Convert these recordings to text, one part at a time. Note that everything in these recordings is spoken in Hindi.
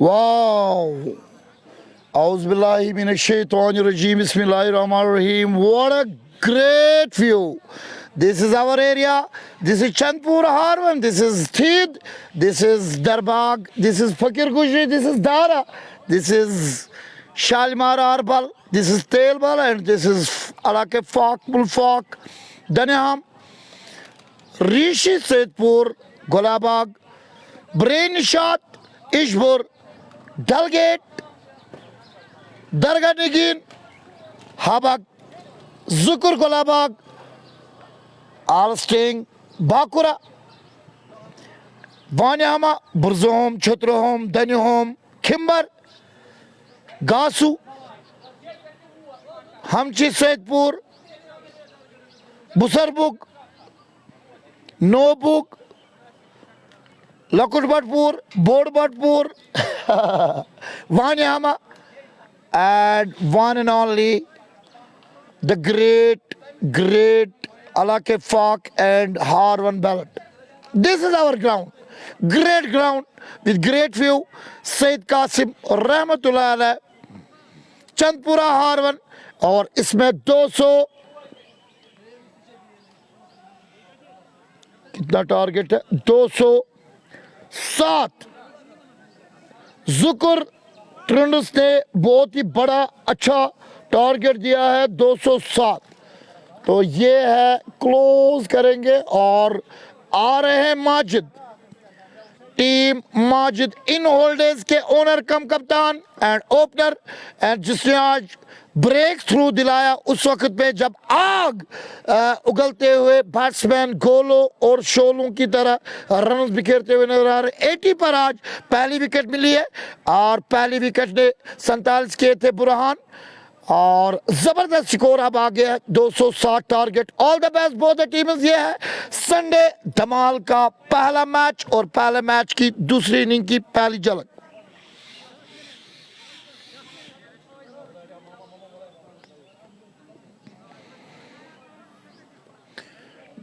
Wow. Auzubillahi minash-shaytanir-rajeem. Bismillahir-rahmanir-rahim. What a great view. This is our area. This is Chandpur Harwan. This is Thid. This is Darbag. This is Fakir Gushi. This is Dara. This is Shalimar Arbal. This is Telbal. And this is Alake Fak, Mulfak, Daniham, Rishi Saidpur, Golabag, Brain Nishat, Ishbur, Dalgate, Darga Nigin, Habak, Zukur Golabag, all staying Bakura, Vanyama, Burzom, Chotrohom, Danihom, Kimber, Gasu, Hamchi Saidpur, Busarbuk, Nobuk, Lakutbatpur, Bodbatpur, Vanyama, and one and only the great Alake Fak and Harwan ballot. This is our ground. Great ground with great view. Said Qasim Rahmatullah Alayh, Chandpura Harwan, और इसमें 200 कितना टारगेट है 207 जुकर ट्रेंड्स ने बहुत ही बड़ा अच्छा टारगेट दिया है 207 तो ये है क्लोज करेंगे और आ रहे हैं माजिद टीम माजिद इन होल्डर्स के ओनर कम कप्तान एंड ओपनर एंड जिसने आज ब्रेक थ्रू दिलाया उस वक्त पे जब आग उगलते हुए बैट्समैन गोलों और शोलों की तरह रन बिखेरते हुए नजर आ रहे 80 पर आज पहली विकेट मिली है और पहली विकेट ने 47 किए थे बुरहान और जबरदस्त स्कोर अब आ गया 260 target all the best both the teams ये है संडे धमाल का पहला मैच और पहले मैच की दूसरी इनिंग की पहली झलक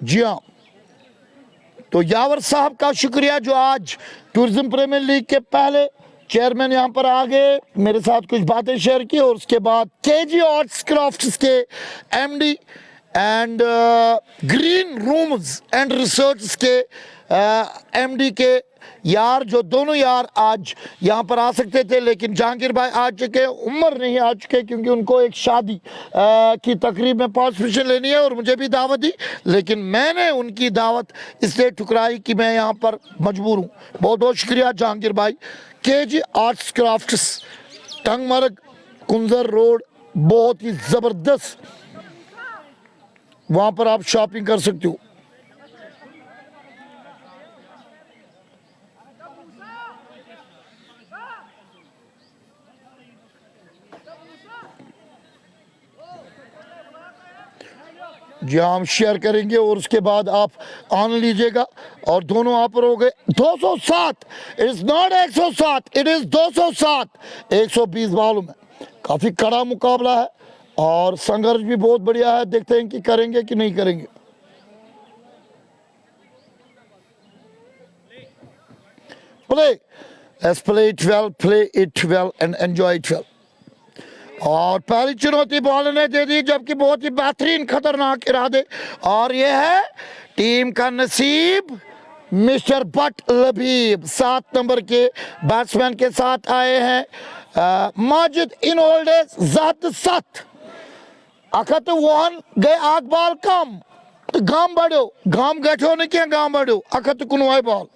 जी हाँ तो यावर साहब का शुक्रिया जो आज टूरिज्म प्रीमियर लीग के पहले चेयरमैन यहाँ पर आ गए मेरे साथ कुछ बातें शेयर की और उसके बाद केजी आर्ट्स क्राफ्ट्स के MD and green rooms and research के एमडी के यार जो दोनों यार आज यहाँ पर आ सकते थे लेकिन जहांगीर भाई आ चुके उम्र नहीं आ चुके क्योंकि उनको एक शादी की तकरीब में पार्टिसिपेशन लेनी है और मुझे भी दावत दी लेकिन मैंने उनकी दावत इसलिए ठुकराई कि मैं यहाँ पर मजबूर हूँ बहुत बहुत शुक्रिया जहांगीर भाई KG arts crafts Tangmarg Kunzer road बहुत ही ज़बरदस्त वहाँ पर आप शॉपिंग कर सकते हो जी हम शेयर करेंगे और उसके बाद आप आन लीजिएगा और दोनों आप पर हो गए 207 it is not 107 it is 207 120 मालूम है काफ़ी कड़ा मुकाबला है और संघर्ष भी बहुत बढ़िया है देखते हैं कि करेंगे कि नहीं करेंगे play it well and enjoy it well और पहली चुनौती बॉल ने दे दी जबकि बहुत ही बेहतरीन खतरनाक इरादे और यह है टीम का नसीब मिस्टर बट लबीब 7 नंबर के बैट्समैन के साथ आए हैं माजिद इन होल्डर्स ज़ात सत अखत वन गए आग बॉल कम गाम बढ़ो गाम गठो ने क्या गाम बढ़ो अखत कुनवाई बॉल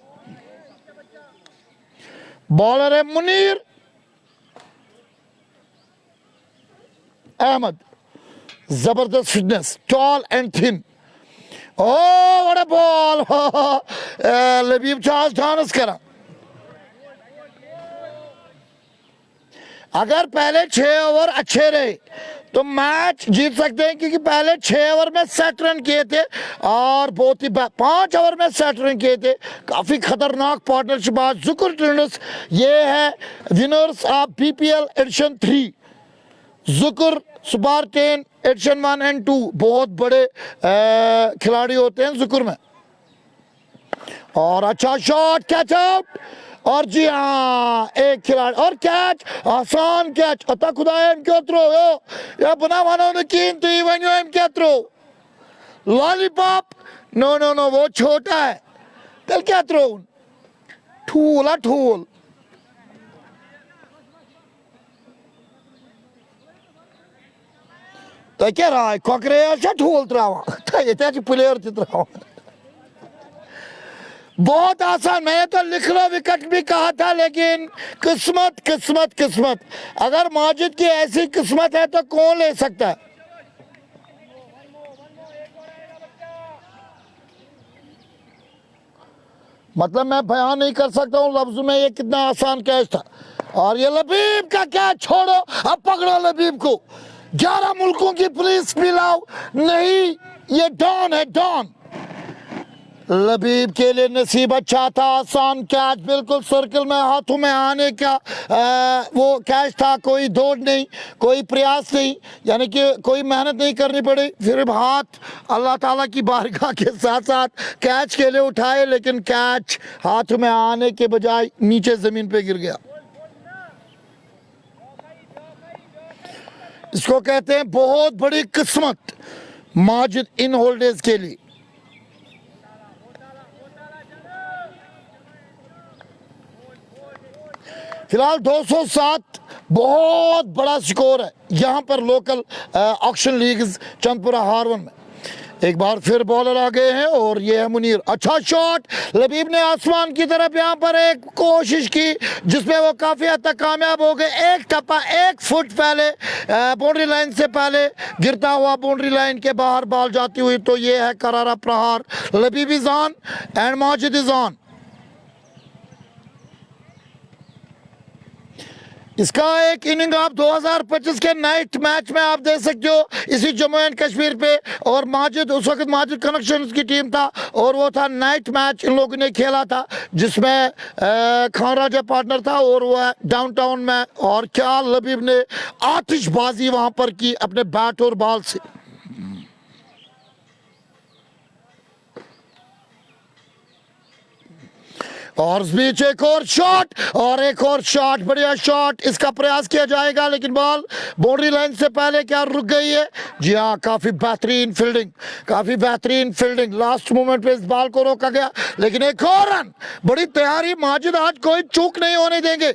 बॉलर है मुनीर Ahmed, जबरदस्त fitness tall and thin oh what a ball Labib Charles dance करा अगर पहले 6 ओवर अच्छे रहे तो मैच जीत सकते हैं क्योंकि पहले 6 ओवर में 7 रन किए थे और बहुत ही 5 ओवर में 7 रन किए थे काफ़ी खतरनाक पार्टनरशिप आज जुकर ट्रेंडर्स ये है विनर्स ऑफ बीपीएल एडिशन 3 जुकर सुपर 10 एडिशन 1 एंड 2 बहुत बड़े खिलाड़ी होते हैं जुकर में और अच्छा शॉट कैच आउट और जी हाँ एक खिलाड़ी और कैच आसान कैच अता खुदा क्यों थ्रो यो या बना मानो ने कीन तो इवन क्या throw lollipop no no no वो छोटा है कल क्या थ्रो ठूल तो क्या रहा है कॉकरे अच्छा ठूल त्रावा तो ये तो प्लेयर चित्रावा बहुत आसान मैंने तो लिख लो विकेट भी कहा था लेकिन किस्मत किस्मत किस्मत अगर माजिद की ऐसी किस्मत है तो कौन ले सकता है मतलब मैं बयान नहीं कर सकता हूँ लफ्ज में ये कितना आसान कैच था और ये लबीब का कैच छोड़ो अब पकड़ो लबीब को 11 मुल्कों की पुलिस मिलाओ नहीं ये डॉन है डॉन लबीब के लिए नसीब अच्छा था आसान कैच बिल्कुल सर्कल में हाथों में आने का वो कैच था कोई दौड़ नहीं कोई प्रयास नहीं यानी कि कोई मेहनत नहीं करनी पड़ी फिर हाथ अल्लाह ताला की बारगाह के साथ साथ कैच के लिए उठाए लेकिन कैच हाथ में आने के बजाय नीचे ज़मीन पे गिर गया इसको कहते हैं बहुत बड़ी किस्मत माजिद इन होल्डर्स के लिए फिलहाल 207 बहुत बड़ा स्कोर है यहाँ पर local auction leagues Chandpura Harwan में एक बार फिर बॉलर आ गए हैं और ये है मुनीर अच्छा शॉट लबीब ने आसमान की तरफ यहाँ पर एक कोशिश की जिसमें वो काफ़ी हद तक कामयाब हो गए एक टप्पा 1 फुट पहले बाउंड्री लाइन से पहले गिरता हुआ बाउंड्री लाइन के बाहर बॉल जाती हुई तो ये है करारा प्रहार Labib is on and Majid is on इसका एक इनिंग आप 2025 के नाइट मैच में आप देख सकते हो इसी जम्मू एंड कश्मीर पे और माजिद उस वक्त माजिद कनेक्शंस की टीम था और वो था नाइट मैच इन लोगों ने खेला था जिसमें खान राजा पार्टनर था और वो डाउनटाउन में और क्या लबीब ने आतिशबाजी वहां पर की अपने बैट और बॉल से और इस बीच एक और शॉट बढ़िया शॉट इसका प्रयास किया जाएगा लेकिन बॉल बाउंड्री लाइन से पहले क्या रुक गई है जी हाँ काफी बेहतरीन फील्डिंग लास्ट मोमेंट पे इस बॉल को रोका गया लेकिन एक और रन बड़ी तैयारी माजिद आज कोई चूक नहीं होने देंगे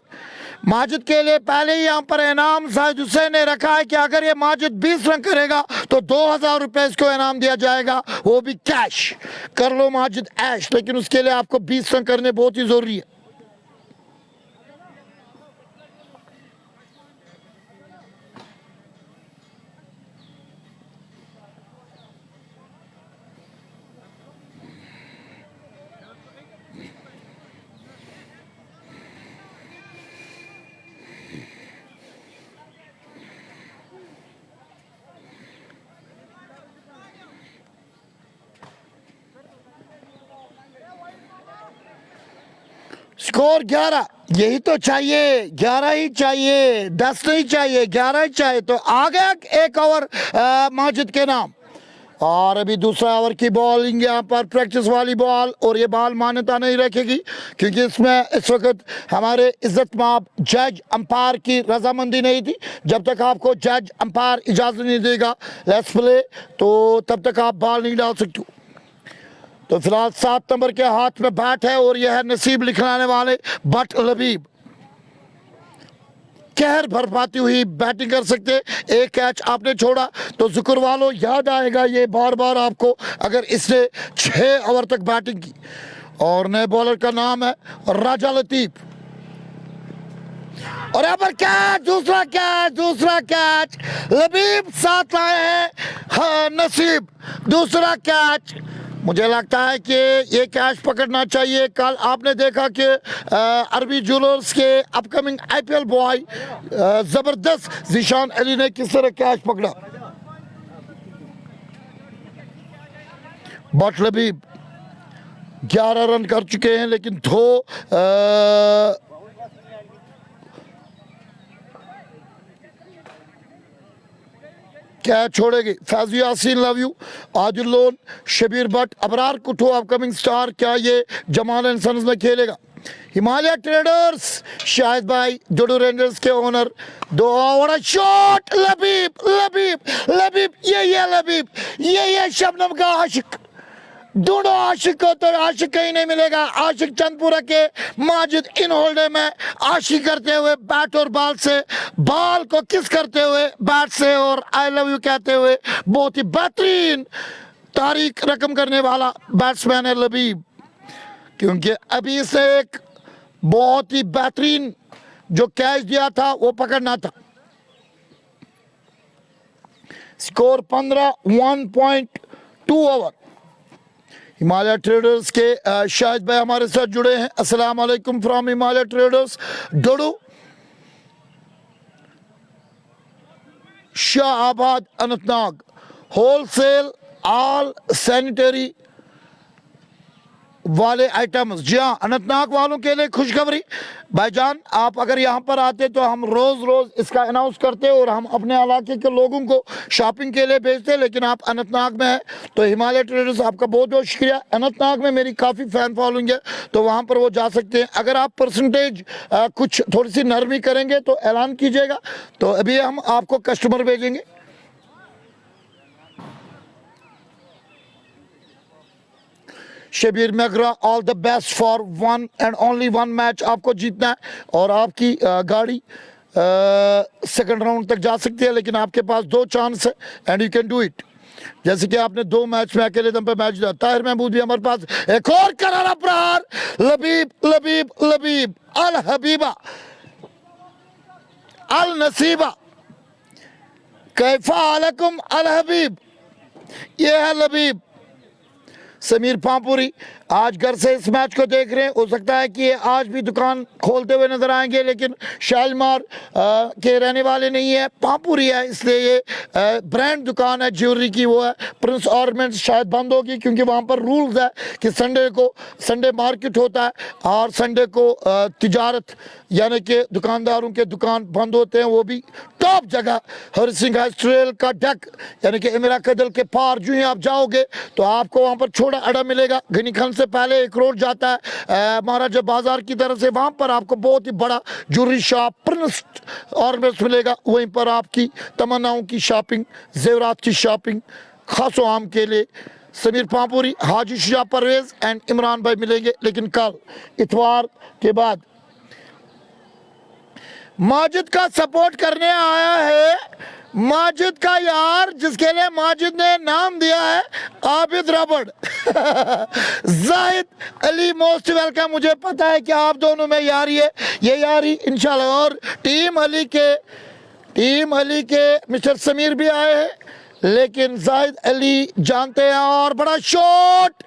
माजिद के लिए पहले ही यहाँ पर इनाम साहिद हुसैन ने रखा है कि अगर ये माजिद 20 रन करेगा तो 2000 रुपए इसको इनाम दिया जाएगा वो भी कैश कर लो माजिद ऐश लेकिन उसके लिए आपको 20 रन करने बहुत ही जरूरी है स्कोर 11 यही तो चाहिए 11 ही चाहिए 10 नहीं चाहिए 11 ही चाहिए तो आ गया एक ओवर माजिद के नाम और अभी दूसरा ओवर की बॉलिंग यहाँ पर प्रैक्टिस वाली बॉल और ये बॉल मान्यता नहीं रखेगी क्योंकि इसमें इस वक्त हमारे इज्जत माब जज अंपायर की रजामंदी नहीं थी जब तक आपको जज अंपायर इजाज़त नहीं देगा लेट्स प्ले तो तब तक आप बॉल नहीं डाल सकते तो फिलहाल 7 नंबर के हाथ में बैट है और यह है नसीब लिखलाने वाले बट लबीब कहर भरपाती हुई बैटिंग कर सकते एक कैच आपने छोड़ा तो जुक्र वालों याद आएगा ये बार बार आपको अगर इसने 6 ओवर तक बैटिंग की और नए बॉलर का नाम है राजा लतीफ और यहाँ पर दूसरा कैच लबीब साथ आए हैं हाँ, नसीब दूसरा कैच मुझे लगता है कि ये कैच पकड़ना चाहिए कल आपने देखा कि अरबी ज्वेलर्स के अपकमिंग आईपीएल बॉय ज़बरदस्त ज़ीशान अली ने किस तरह कैच पकड़ा बट लबीब 11 रन कर चुके हैं लेकिन 2 क्या छोड़ेगी फैज़ यासीन लव यू आदिल लोन शबीर भट्ट अबरार कुठो अपकमिंग स्टार क्या ये जमाल इंसान्स में खेलेगा हिमालय ट्रेडर्स शाहिद भाई डोडो रेंजर्स के owner, 2 over shot, Labib Labib Labib, ये लबीब, ये शबनम का आशिक। दोनों आशिक को तो आशिक कहीं नहीं मिलेगा। आशिक चंदपुरा के माजिद इन होल्डर में आशिक करते हुए बैट और बॉल से, बॉल को किस करते हुए बैट से और आई लव यू कहते हुए बहुत ही बेहतरीन तारीख रकम करने वाला बैट्समैन है लबीब, क्योंकि अभी से एक बहुत ही बेहतरीन जो कैच दिया था वो पकड़ना था। Score 15, 1.2 over. हिमालय ट्रेडर्स के शाहिद भाई हमारे साथ जुड़े हैं। अस्सलाम वालेकुम फ्रॉम हिमालय ट्रेडर्स डोडो, Shahabad, Anantnag. Wholesale all sanitary वाले आइटम्स। जी हाँ, अनंतनाग वालों के लिए खुशखबरी भाईजान, आप अगर यहाँ पर आते तो हम रोज़ रोज़ इसका अनाउंस करते और हम अपने इलाके के लोगों को शॉपिंग के लिए भेजते, लेकिन आप अनंतनाग में हैं तो हिमालय ट्रेडर्स आपका बहुत बहुत शुक्रिया। अनंतनाग में मेरी काफ़ी फ़ैन फॉलोइंग है तो वहाँ पर वो जा सकते हैं। अगर आप परसेंटेज कुछ थोड़ी सी नरमी करेंगे तो ऐलान कीजिएगा, तो अभी हम आपको कस्टमर भेजेंगे। Shabir Magray, all the best for one and only one match आपको जीतना है और आपकी गाड़ी सेकंड राउंड तक जा सकती है, लेकिन आपके पास 2 चांस है and you can do it. जैसे कि आपने 2 मैच में अकेले दम पे मैच दिया। ताहिर महमूद भी हमारे पास, एक और करारा प्रहार, लबीब लबीब लबीब, अल हबीबा अल नसीबा, कैफा अलकुम अल हबीब, ये है लबीब। समीर पामपुरी आज घर से इस मैच को देख रहे हैं, हो सकता है कि ये आज भी दुकान खोलते हुए नजर आएंगे, लेकिन शालीमार के रहने वाले नहीं है, पामपुरी है, इसलिए ये ब्रांड दुकान है ज्वेलरी की, वो है प्रिंस ऑर्नामेंट्स। शायद बंद होगी क्योंकि वहाँ पर रूल्स है कि संडे मार्केट होता है और संडे को तिजारत यानी कि दुकानदारों के दुकान बंद होते हैं, वो भी टॉप जगह हरि सिंह ट्रेल का डेक यानी कि इमरा कदल के पार जो ही आप जाओगे तो आपको वहाँ पर छोटा अड्डा मिलेगा। घनी खन से पहले एक रोड जाता है महाराजा बाजार की तरफ से, वहाँ पर आपको बहुत ही बड़ा ज्वेलरी शॉप प्रिंस ऑर्नामेंट्स मिलेगा। वहीं पर आपकी तमन्नाओं की शॉपिंग, जेवरात की शॉपिंग खासो आम के लिए समीर पामपुरी, हाजी शुजा परवेज एंड इमरान भाई मिलेंगे। लेकिन कल इतवार के बाद माजिद का सपोर्ट करने आया है, माजिद का यार जिसके लिए माजिद ने नाम दिया है आबिद रबड़ जाहिद अली, मोस्ट वेलकम। मुझे पता है कि आप दोनों में यारी है, ये यारी इंशाल्लाह। और टीम अली के मिस्टर समीर भी आए हैं, लेकिन जाहिद अली जानते हैं। और बड़ा शॉट,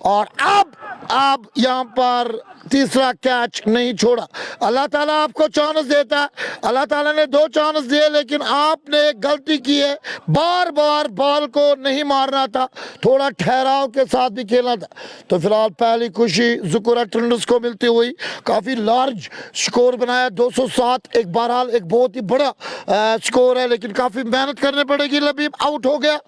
और अब यहाँ पर तीसरा कैच नहीं छोड़ा। अल्लाह ताला आपको चांस देता है, अल्लाह ताला ने 2 चांस दिए, लेकिन आपने गलती की है, बार बार बॉल को नहीं मारना था, थोड़ा ठहराव के साथ भी खेलना था। तो फिलहाल पहली खुशी ज़ुकुरा ट्रेंडर्स को मिलती हुई, काफ़ी लार्ज स्कोर बनाया 207। एक बहरहाल एक बहुत ही बड़ा स्कोर है, लेकिन काफ़ी मेहनत करनी पड़ेगी। लबीब आउट हो गया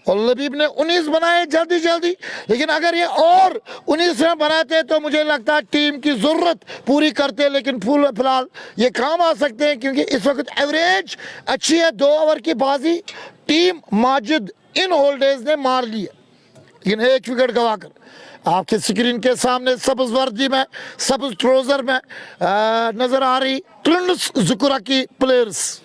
और लबीब ने 19 बनाए जल्दी, लेकिन अगर ये और 19 रन बनाते तो मुझे लगता है टीम की ज़रूरत पूरी करते, लेकिन फिलहाल ये काम आ सकते हैं क्योंकि इस वक्त एवरेज अच्छी है। 2 ओवर की बाजी टीम माजिद इन होल्डर्स ने मार ली है, लेकिन 1 विकेट गवाकर आपके स्क्रीन के सामने सब्ज वर्दी में, सब्ज ट्राउजर में नजर आ रही ट्रेंड्स ज़ुकुरा की प्लेयर्स।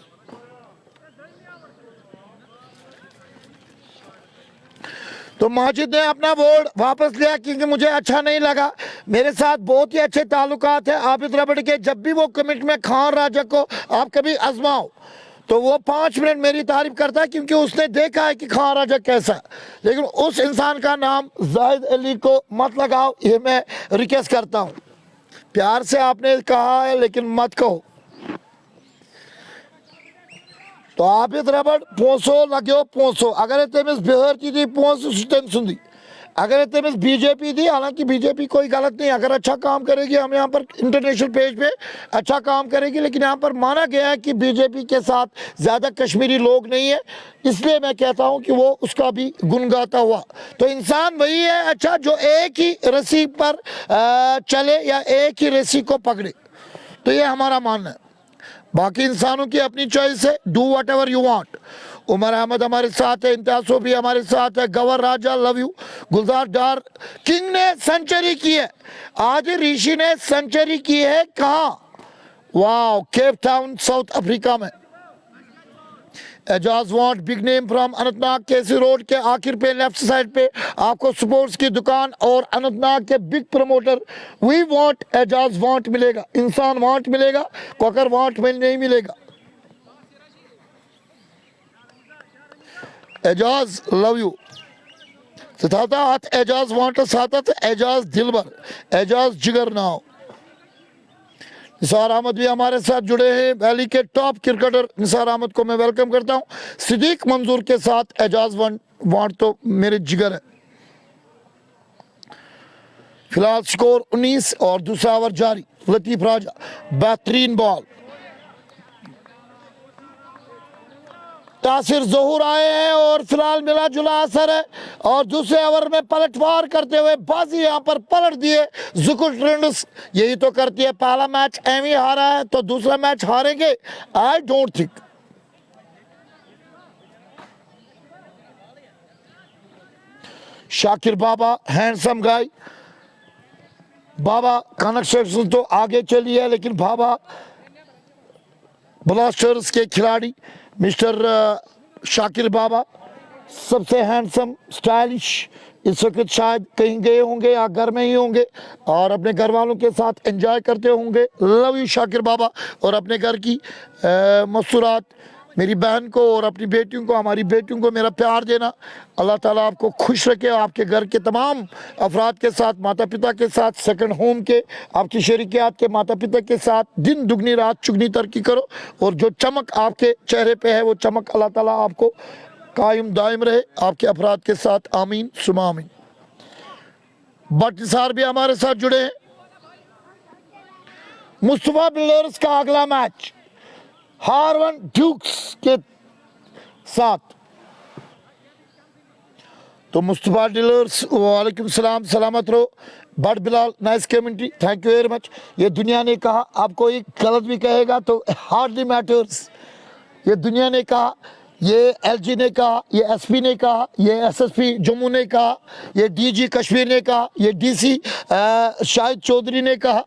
तो माजिद ने अपना बोर्ड वापस लिया क्योंकि मुझे अच्छा नहीं लगा। मेरे साथ बहुत ही अच्छे ताल्लुकात है आबिद रबड़ के, जब भी वो कमिट में खान राजा को आप कभी आजमाओ तो वो 5 मिनट मेरी तारीफ करता है क्योंकि उसने देखा है कि खान राजा कैसा है। लेकिन उस इंसान का नाम जाहिद अली को मत लगाओ, ये मैं रिक्वेस्ट करता हूँ। प्यार से आपने कहा है लेकिन मत कहो। तो आबिद रबड़ पोसो लग्यो पोसो, अगर तेमिस बेहर थी पोस सुन सुंदी, अगर इतने बीजेपी थी, हालांकि बीजेपी कोई गलत नहीं, अगर अच्छा काम करेगी हम यहाँ पर इंटरनेशनल पेज पे अच्छा काम करेगी, लेकिन यहाँ पर माना गया है कि बीजेपी के साथ ज़्यादा कश्मीरी लोग नहीं है, इसलिए मैं कहता हूँ कि वो उसका भी गुण गाता हुआ। तो इंसान वही है अच्छा जो एक ही रस्सी पर चले या एक ही रस्सी को पकड़े, तो ये हमारा मानना है। बाकी इंसानों की अपनी चॉइस है, do whatever you want. Umar Ahmad हमारे साथ है, इम्तियाज सोफी हमारे साथ है, गवर Raja love you, Gulzar Dar, king ने सेंचुरी की है, आज ऋषि ने सेंचुरी की है कहाँ, वाह, केप टाउन साउथ अफ्रीका में। एजाज वांट big name from Anantnag, KC road के आखिर पे लेफ्ट साइड पे आपको स्पोर्ट्स की दुकान और अनंतनाग के big promoter we want Ejaz वांट मिलेगा, इंसान वांट मिलेगा, कोकर वांट में नहीं मिलेगा। एजाज लव यू एजाज वांट सातत एजाज दिलबर, एजाज जिगर नाव। निसार अहमद भी हमारे साथ जुड़े हैं, वैली के टॉप क्रिकेटर निसार अहमद को मैं वेलकम करता हूं। सिद्दीक मंजूर के साथ एजाज वांट तो मेरे जिगर है। फिलहाल स्कोर 19 और दूसरा ओवर जारी। लतीफ राजा बेहतरीन बॉल, तासिर जहूर आए हैं और फिलहाल मिला जुला असर है और दूसरे ओवर में पलटवार करते हुए बाजी यहां पर पलट दिए जुकुल ट्रेंड्स। यही तो करती है, पहला मैच एवी हारा है तो दूसरा मैच हारेंगे, I don't think. Shakir Baba handsome guy, Baba connection तो आगे चली है, लेकिन बाबा ब्लास्टर्स के खिलाड़ी मिस्टर शाकिर बाबा सबसे हैंडसम स्टाइलिश, इस वक्त शायद कहीं गए होंगे या घर में ही होंगे और अपने घर वालों के साथ एंजॉय करते होंगे। लव यू शाकिर बाबा, और अपने घर की मसूरात मेरी बहन को और अपनी बेटियों को, हमारी बेटियों को मेरा प्यार देना। अल्लाह ताला आपको खुश रखे, आपके घर के तमाम अफराद के साथ, माता पिता के साथ, सेकंड होम के आपकी शरीकियात के माता पिता के साथ दिन दुगनी रात चुगनी तरक्की करो, और जो चमक आपके चेहरे पे है वो चमक अल्लाह ताला आपको कायम दायम रहे आपके अफराद के साथ, आमीन सुमा आमीन। बट निसार भी हमारे साथ जुड़े हैं। मुस्तफा बिल्डर्स का अगला मैच हारवन ड्यूक्स के साथ, तो मुस्तफा डीलर्स वालेकुम सलाम, सलामत रहो। But Bilal nice commentary, thank you very much. ये दुनिया ने कहा, आप कोई गलत भी कहेगा तो हार्डली मैटर्स, ये दुनिया ने कहा, ये एलजी ने कहा, ये एसपी ने कहा, ये एसएसपी जम्मू ने कहा, ये डीजी कश्मीर ने कहा, ये डीसी शाहिद चौधरी ने कहा,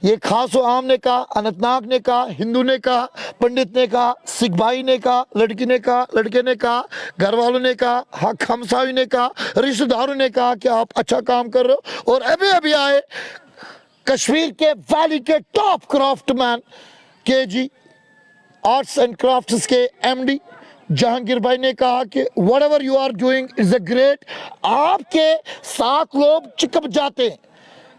ये खास आम ने कहा, अनंतनाग ने कहा, हिंदू ने कहा, पंडित ने कहा, सिख भाई ने कहा, लड़की ने कहा, लड़के ने कहा, घर वालों ने कहा, हक हमसाई ने कहा, रिश्तेदारों ने कहा कि आप अच्छा काम कर रहे हो। और अभी अभी आए कश्मीर के वैली के top craftsman KG arts and crafts के एमडी जहांगीर भाई ने कहा कि whatever you are doing is a great. आपके साथ लोग चिपक जाते हैं,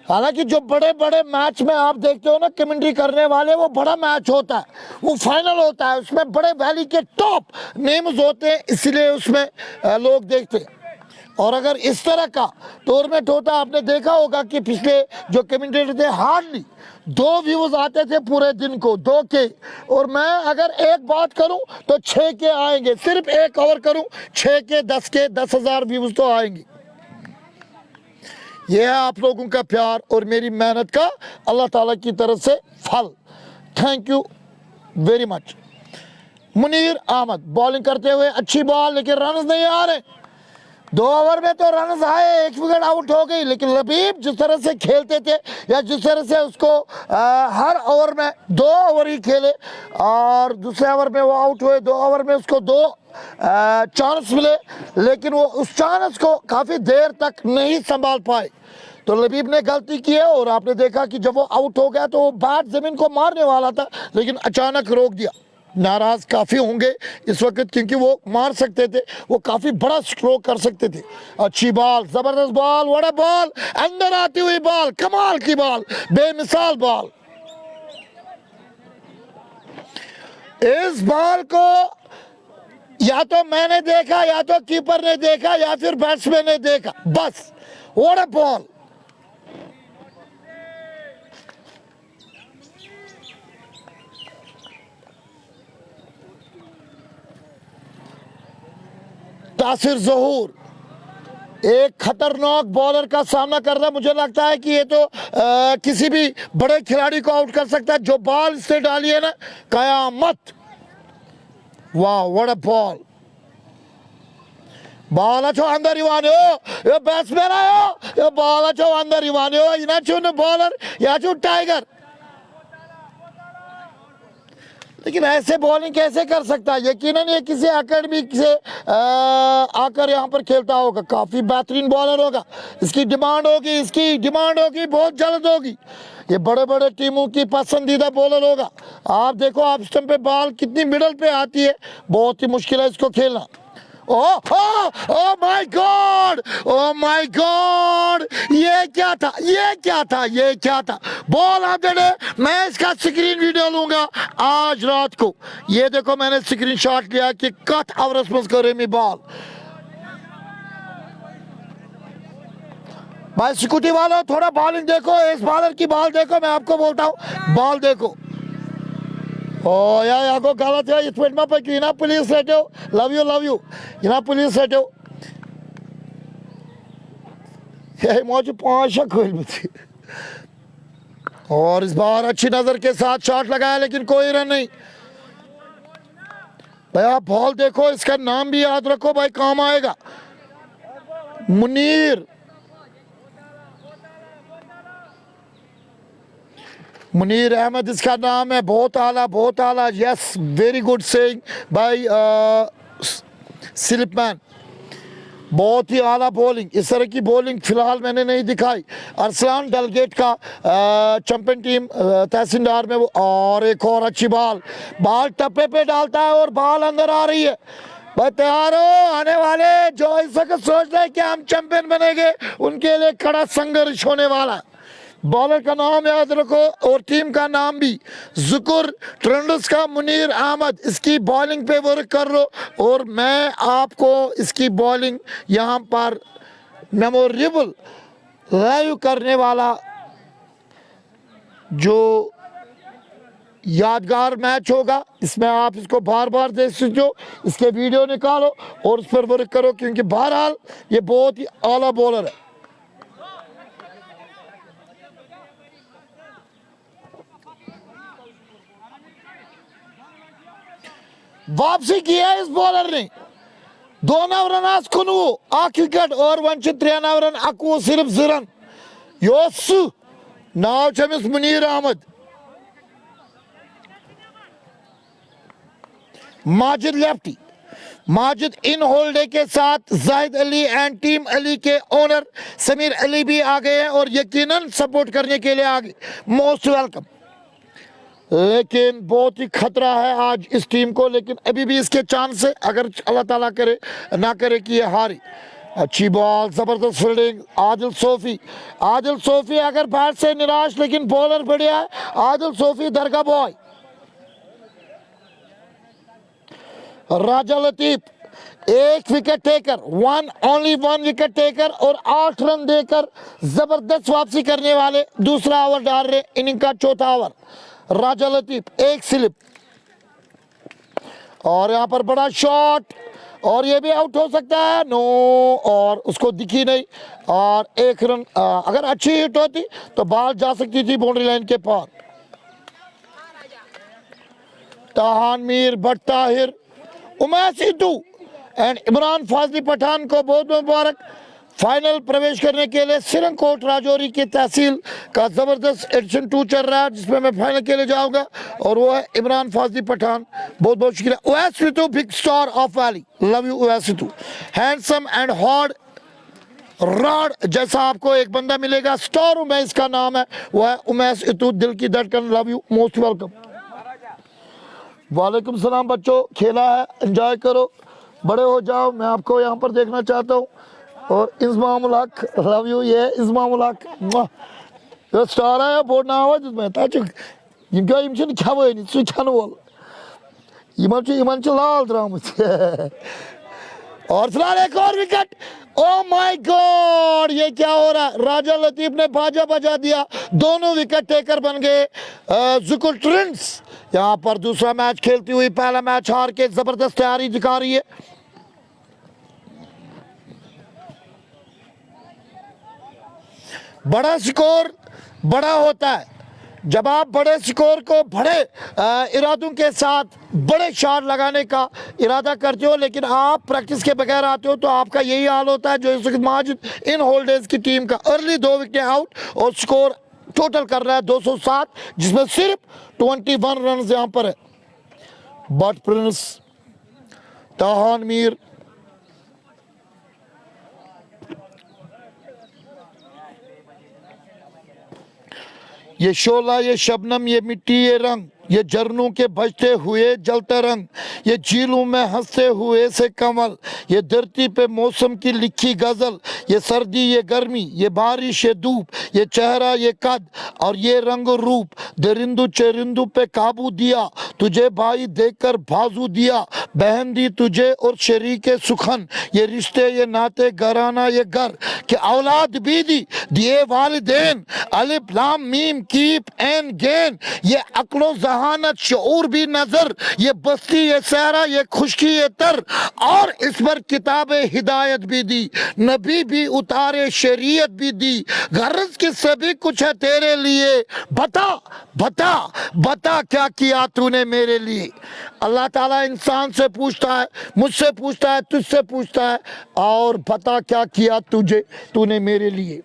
हालांकि जो बड़े बड़े मैच में आप देखते हो ना कमेंट्री करने वाले, वो बड़ा मैच होता है, वो फाइनल होता है, उसमें बड़े वैली के टॉप नेम्स होते हैं, इसलिए उसमें लोग देखते हैं। और अगर इस तरह का टूर्नामेंट होता, आपने देखा होगा कि पिछले जो कमेंटेटर थे हार्डली 2 व्यूज आते थे पूरे दिन को, 2 के, और मैं अगर एक बात करूं तो 6 के आएंगे, सिर्फ एक ओवर करूं 6 के 10,000 व्यूज तो आएंगे। यह है आप लोगों का प्यार और मेरी मेहनत का अल्लाह ताला की तरफ से फल। Thank you very much. Munir Ahmad bowling करते हुए अच्छी बॉल, लेकिन रन नहीं आ रहे। 2 ओवर में तो रन आए, 1 विकेट आउट हो गई, लेकिन लबीब जिस तरह से खेलते थे या जिस तरह से उसको हर ओवर में 2 ओवर ही खेले और दूसरे ओवर में वो आउट हुए, 2 ओवर में उसको 2 चांस मिले, लेकिन वो उस चांस को काफ़ी देर तक नहीं संभाल पाए, तो लबीब ने गलती की है। और आपने देखा कि जब वो आउट हो गया तो वो बैट जमीन को मारने वाला था, लेकिन अचानक रोक दिया। नाराज काफ़ी होंगे इस वक्त क्योंकि वो मार सकते थे, वो काफ़ी बड़ा स्ट्रोक कर सकते थे। अच्छी बॉल, ज़बरदस्त बॉल, बड़ा बॉल, अंदर आती हुई बॉल, कमाल की बॉल, बेमिसाल बॉल। इस बॉल को या तो मैंने देखा, या तो कीपर ने देखा, या फिर बैट्समैन ने देखा, बस What a ball! तासिर जहूर एक खतरनाक बॉलर का सामना कर रहा है। मुझे लगता है कि ये तो किसी भी बड़े खिलाड़ी को आउट कर सकता है। जो बॉल से डाली है ना, कयामत। वाह, व्हाट अ बॉल! बॉल अच्छो अंदर इवाने हो, ये बैट्समैन आयो, ये बॉल अच्छो अंदर इवाने हो, इना चुन बॉलर या चुन टाइगर। लेकिन ऐसे बॉलिंग कैसे कर सकता है? यकीनन ये किसी एकेडमी से आकर यहाँ पर खेलता होगा। काफ़ी बेहतरीन बॉलर होगा। इसकी डिमांड होगी, बहुत जल्द होगी। ये बड़े बड़े टीमों की पसंदीदा बॉलर होगा। आप देखो, आप स्टंप पे बॉल कितनी मिडल पे आती है, बहुत ही मुश्किल है इसको खेलना। Oh my God, oh my God! ये क्या था? बॉल आप देने, मैं इसका स्क्रीन वीडियो लूंगा आज रात को। ये देखो, मैंने स्क्रीन शॉट लिया कि कट अवरस में करे मी बॉल। भाई सिक्योरिटी वालों, थोड़ा बॉलिंग देखो, इस बॉलर की बॉल देखो। मैं आपको बोलता हूँ, बॉल देखो। Oh, yeah, go galat ya. It went up. Ina police setio. Love you. Ina police setio. ये मुझे 5 खोल में थी। और इस बार अच्छी नजर के साथ शॉट लगाया, लेकिन कोई रन नहीं। भाई आप बॉल देखो, इसका नाम भी याद रखो भाई, काम आएगा। मुनीर अहमद इसका नाम है। बहुत आला। Yes, very good saying by slipman. बहुत ही आला बॉलिंग। इस तरह की बॉलिंग फिलहाल मैंने नहीं दिखाई। अरसलान डेलगेट का चैंपियन टीम तहसीलदार में वो। और एक और अच्छी बॉल टप्पे पे डालता है और बॉल अंदर आ रही है। भाई तैयार हो, आने वाले जो इस वक्त सोच रहे हैं कि हम चैंपियन बनेंगे, उनके लिए कड़ा संघर्ष होने वाला है। बॉलर का नाम याद रखो और टीम का नाम भी। जुकुर ट्रेंडर्स का मुनीर अहमद। इसकी बॉलिंग पे वर्क कर लो और मैं आपको इसकी बॉलिंग यहाँ पर मेमोरेबल लाइव करने वाला जो यादगार मैच होगा, इसमें आप इसको बार बार देख सकते हो। इसके वीडियो निकालो और उस पर वर्क करो, क्योंकि बहरहाल ये बहुत ही आला बॉलर है। वापसी की है इस बॉलर ने। 2 नवरन खुनवु 1 विकेट और वंचित 3 नवरन अकवु सिर्फ 0 रन। योस नाव छमिस मुनीर अहमद। माजिद लेफ्टी। माजिद इन होल्डे के साथ जाहिद अली एंड टीम अली के ओनर समीर अली भी आ गए हैं और यकीनन सपोर्ट करने के लिए आ गए। Most welcome. लेकिन बहुत ही खतरा है आज इस टीम को, लेकिन अभी भी इसके चांस है, अगर अल्लाह ताला करे ना करे कि ये हारी। अच्छी बॉल, जबरदस्त फील्डिंग। आदिल सोफी अगर बैट से निराश, लेकिन बॉलर बढ़िया है। आदिल सोफी दरगाह boy. Raja Latif 1 wicket taker, only 1 wicket taker और 8 रन देकर जबरदस्त वापसी करने वाले। दूसरा ओवर डाल रहे, इनिंग का चौथा ओवर। राजा लतीफ 1 स्लिप और यहां पर बड़ा शॉट और ये भी आउट हो सकता है। नो, और उसको दिखी नहीं और 1 रन। अगर अच्छी हिट होती तो बॉल जा सकती थी बाउंड्री लाइन के पार। ताहान मीर, भट्ट ताहिर, उमैस इतू एंड इमरान फाजली पठान को बहुत मुबारक। फाइनल प्रवेश करने के लिए सिरंगकोट राजौरी की तहसील का जबरदस्त एडिशन 2 चल रहा है, जिसमें मैं फाइनल के लिए जाऊंगा और वो है इमरान फाजली पठान। बहुत बहुत शुक्रिया। Uwais Ritu, big star of valley. Love you Uwais Ritu. Handsome and hard rod जैसा आपको एक बंदा मिलेगा। स्टार उमैस का नाम है, वो है उमैस इतू, दिल की धड़कन। Love you, most welcome. वालेकुम सलाम बच्चों, खेला है, एंजॉय करो, बड़े हो जाओ। मैं आपको यहाँ पर देखना चाहता हूँ। और इस्मामुल हक, लव यू। ये इस्मामुल हक ये स्टार है बोर्ड ना आवाज में ताचुक इनका इमशन क्या वो नहीं सुचान वोल इमन लाल द्रामुत। और फिलहाल एक और विकेट ओ माय गॉड, ये क्या हो रहा है? राजा लतीफ ने बाजा बजा दिया, दोनों विकेट टेकर बन गए जुकुल ट्विंस। यहाँ पर दूसरा मैच खेलती हुई पहला मैच हार के जबरदस्त तैयारी दिखा रही है। बड़ा स्कोर बड़ा होता है जब आप बड़े स्कोर को बड़े इरादों के साथ बड़े शॉट लगाने का इरादा करते हो, लेकिन आप प्रैक्टिस के बगैर आते हो तो आपका यही हाल होता है जो इस वक्त माजिद इन होल्डर्स की टीम का। अर्ली 2 विकेट आउट और स्कोर टोटल कर रहा है 207, जिसमें सिर्फ 21 रन यहाँ पर है। बट प्रिंस, तहान मीर, ये शोला, ये शबनम, ये मिट्टी, ये रंग, ये झरनों के बजते हुए जलते रंग, ये झीलों में हंसते हुए से कमल, ये धरती पे मौसम की लिखी गजल, ये सर्दी, ये गर्मी, ये बारिश, ये धूप, ये चेहरा, ये कद और ये रंग रूप, दरिंदू चरिंदू पे काबू दिया, तुझे भाई देखकर बाजू दिया, बहन दी तुझे और शरीके सुखन, ये रिश्ते, ये नाते, घराना, ये घर के औलाद भी दी, दिए वालिदैन, अलिफ लाम मीम कीप एंड गेन, ये अक्लो जहानत शऊर भी नजर, ये बस्ती, ये सहरा, ये खुशकी, ये तर, और इस पर किताब हिदायत भी दी, नबी भी उतारे, शरीयत भी दी, गर्ज की सभी कुछ है तेरे लिए, बता बता बता क्या किया तूने मेरे लिए। अल्लाह ताला इंसान से पूछता है, मुझसे पूछता है, तुझसे पूछता है, और बता क्या किया तूने मेरे लिए।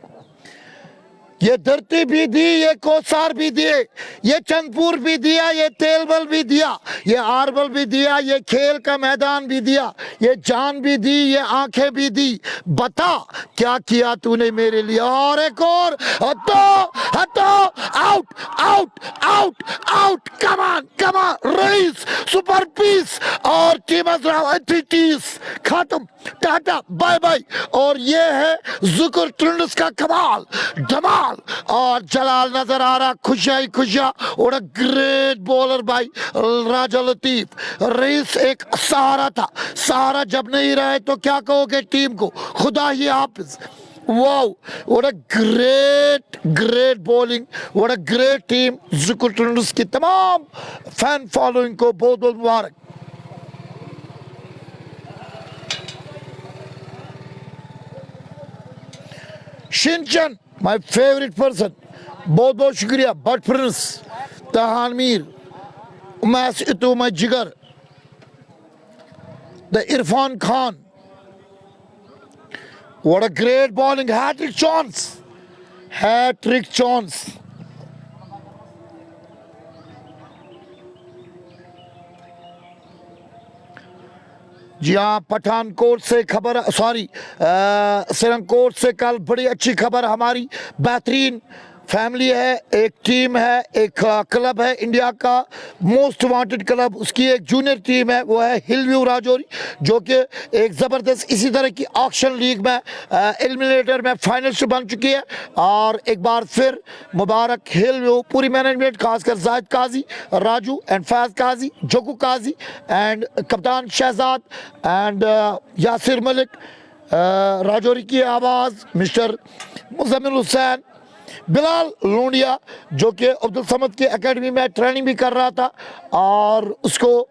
ये धरती भी दी, ये कोसार भी दिए, ये चंदपुर भी दिया, ये तेलबल भी दिया, ये आरबल भी दिया, ये खेल का मैदान भी दिया, ये जान भी दी, ये आंखें भी दी, बता क्या किया तूने मेरे लिए। और एक और, हटो हटो, आउट आउट आउट आउट, कमान कमान, रईस, सुपर पीस और टीम एथलीटिक्स खत्म, टाटा बाय बाय। और ये है जुकुल ट्विंस का कमाल धमाल, और जलाल नजर आ रहा, खुशियां ही खुशियां, और ग्रेट बॉलर भाई राजा लतीफ। रईस एक सहारा था, सहारा जब नहीं रहे तो क्या कहोगे टीम को, खुदा ही हाफिज। Wow, what a great bowling, what a great team. जुकुल ट्विंस की तमाम फैन फॉलोइंग को बहुत बहुत मुबारक। शिनचन, माय फेवरेट पर्सन, बहुत बहुत शुक्रिया। बट प्रिंस, तहान मीर, उमैस इतु मै जिगर, the Irfan Khan, what a great bowling, hat trick chance. जी हाँ, पठानकोट से खबर, सॉरी सिरंकोट से कल बड़ी अच्छी खबर हमारी, बेहतरीन फैमिली है, एक टीम है, एक क्लब है इंडिया का मोस्ट वांटेड क्लब, उसकी एक जूनियर टीम है, वो है हिलव्यू राजौरी, जो कि एक ज़बरदस्त इसी तरह की ऑक्शन लीग में एलिमिनेटर में फाइनलिस्ट बन चुकी है। और एक बार फिर मुबारक हिलव्यू पूरी मैनेजमेंट, खासकर जाहिद काजी, राजू एंड फैज़ काजी, जोकू काजी एंड कप्तान शहजाद एंड यासिर मलिक, राजौरी की आवाज़ मिस्टर मुजम्मिल हुसैन, बिलाल लोंडिया जो कि अब्दुल समद की एकेडमी में ट्रेनिंग भी कर रहा था, और उसको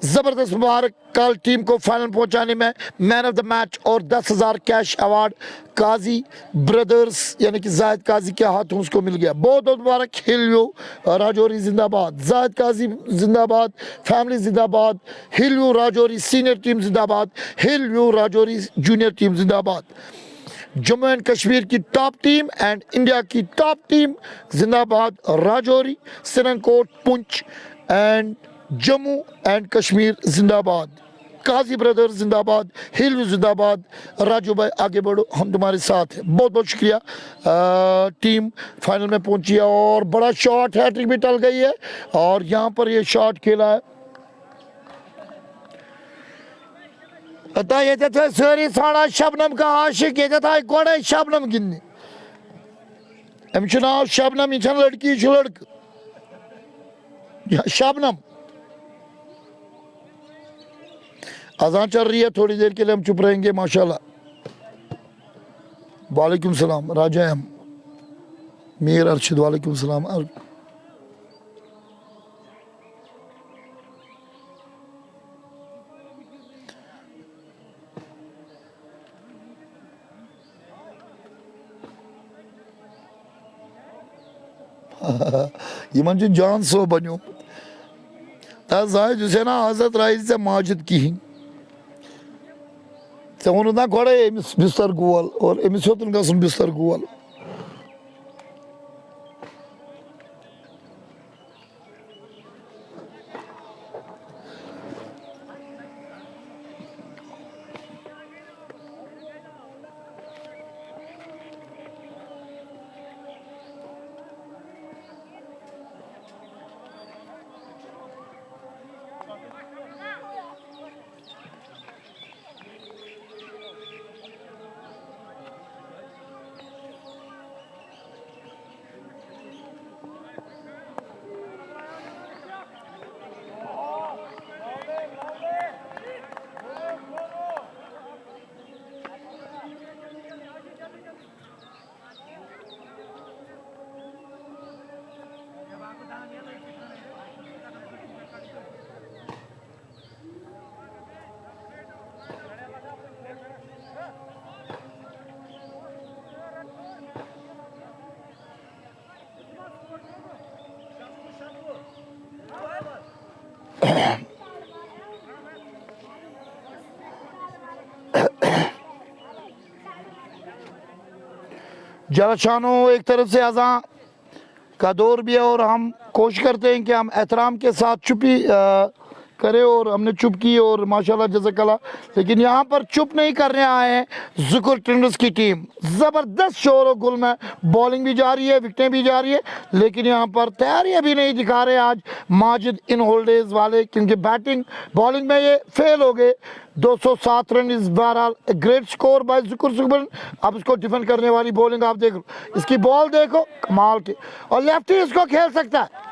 ज़बरदस्त मुबारक कल टीम को फाइनल पहुंचाने में मैन ऑफ द मैच और 10,000 कैश अवार्ड काजी ब्रदर्स यानी कि जाहिद काजी के हाथों उसको मिल गया। बहुत बहुत मुबारक। हिलव्यू राजौरी जिंदाबाद, जाहिद काजी जिंदाबाद, फैमिली जिंदाबाद, हिलव्यू राजौरी सीनियर टीम जिंदाबाद, हिलव्यू राजौरी जूनियर टीम जिंदाबाद। जम्मू एंड कश्मीर की टॉप टीम एंड इंडिया की टॉप टीम जिंदाबाद, राजौरी, सिरंकोट, पुंछ एंड जम्मू एंड कश्मीर जिंदाबाद, काजी ब्रदर्स जिंदाबाद, हिलव्यू जिंदाबाद। राजू भाई आगे बढ़ो, हम तुम्हारे साथ हैं। बहुत बहुत शुक्रिया। टीम फाइनल में पहुंची है और बड़ा शॉट, हैट्रिक भी टल गई है, और यहाँ पर ये शॉट खेला है। अतः ये था सारी साड़ा शबनम का आशिक, ये था गोड़े शबनम गिन्नी, नाम शबनम, ये लड़की लड़क शबनम। अजान चल रही है, थोड़ी देर के लिए हम चुप रहेंगे माशाल्लाह। वालेकुम सलाम राजा हम मीर अरशद वालेकुम सलाम यमन जान सो बनो हुसैन हजरत राइज माजिद कहें ऐ वो ना गोड़े अमिस बिस्तर गोल और अमिस होतन गसन बिस्तर गोल जलशानो एक तरफ से अज़ा का दौर भी है और हम कोशिश करते हैं कि हम एहतराम के साथ चुप्पी करें और हमने चुप की और माशाल्लाह जज़ाकल्लाह। लेकिन यहाँ पर चुप नहीं करने आए हैं ज़ुकुर ट्रेंडर्स की टीम। ज़बरदस्त शोर और गुल में बॉलिंग भी जा रही है, विकटें भी जा रही है, लेकिन यहाँ पर तैयारियाँ भी नहीं दिखा रहे आज माजिद इन होल्डेज वाले, क्योंकि बैटिंग बॉलिंग में ये फेल हो गए। 207 रन इस बहरहाल ग्रेट स्कोर बाय ज़ुकुर सुबन। अब इसको डिफेंड करने वाली बॉलिंग आप देख लो, इसकी बॉल देखो कमाल के, और लेफ्टी इसको खेल सकता है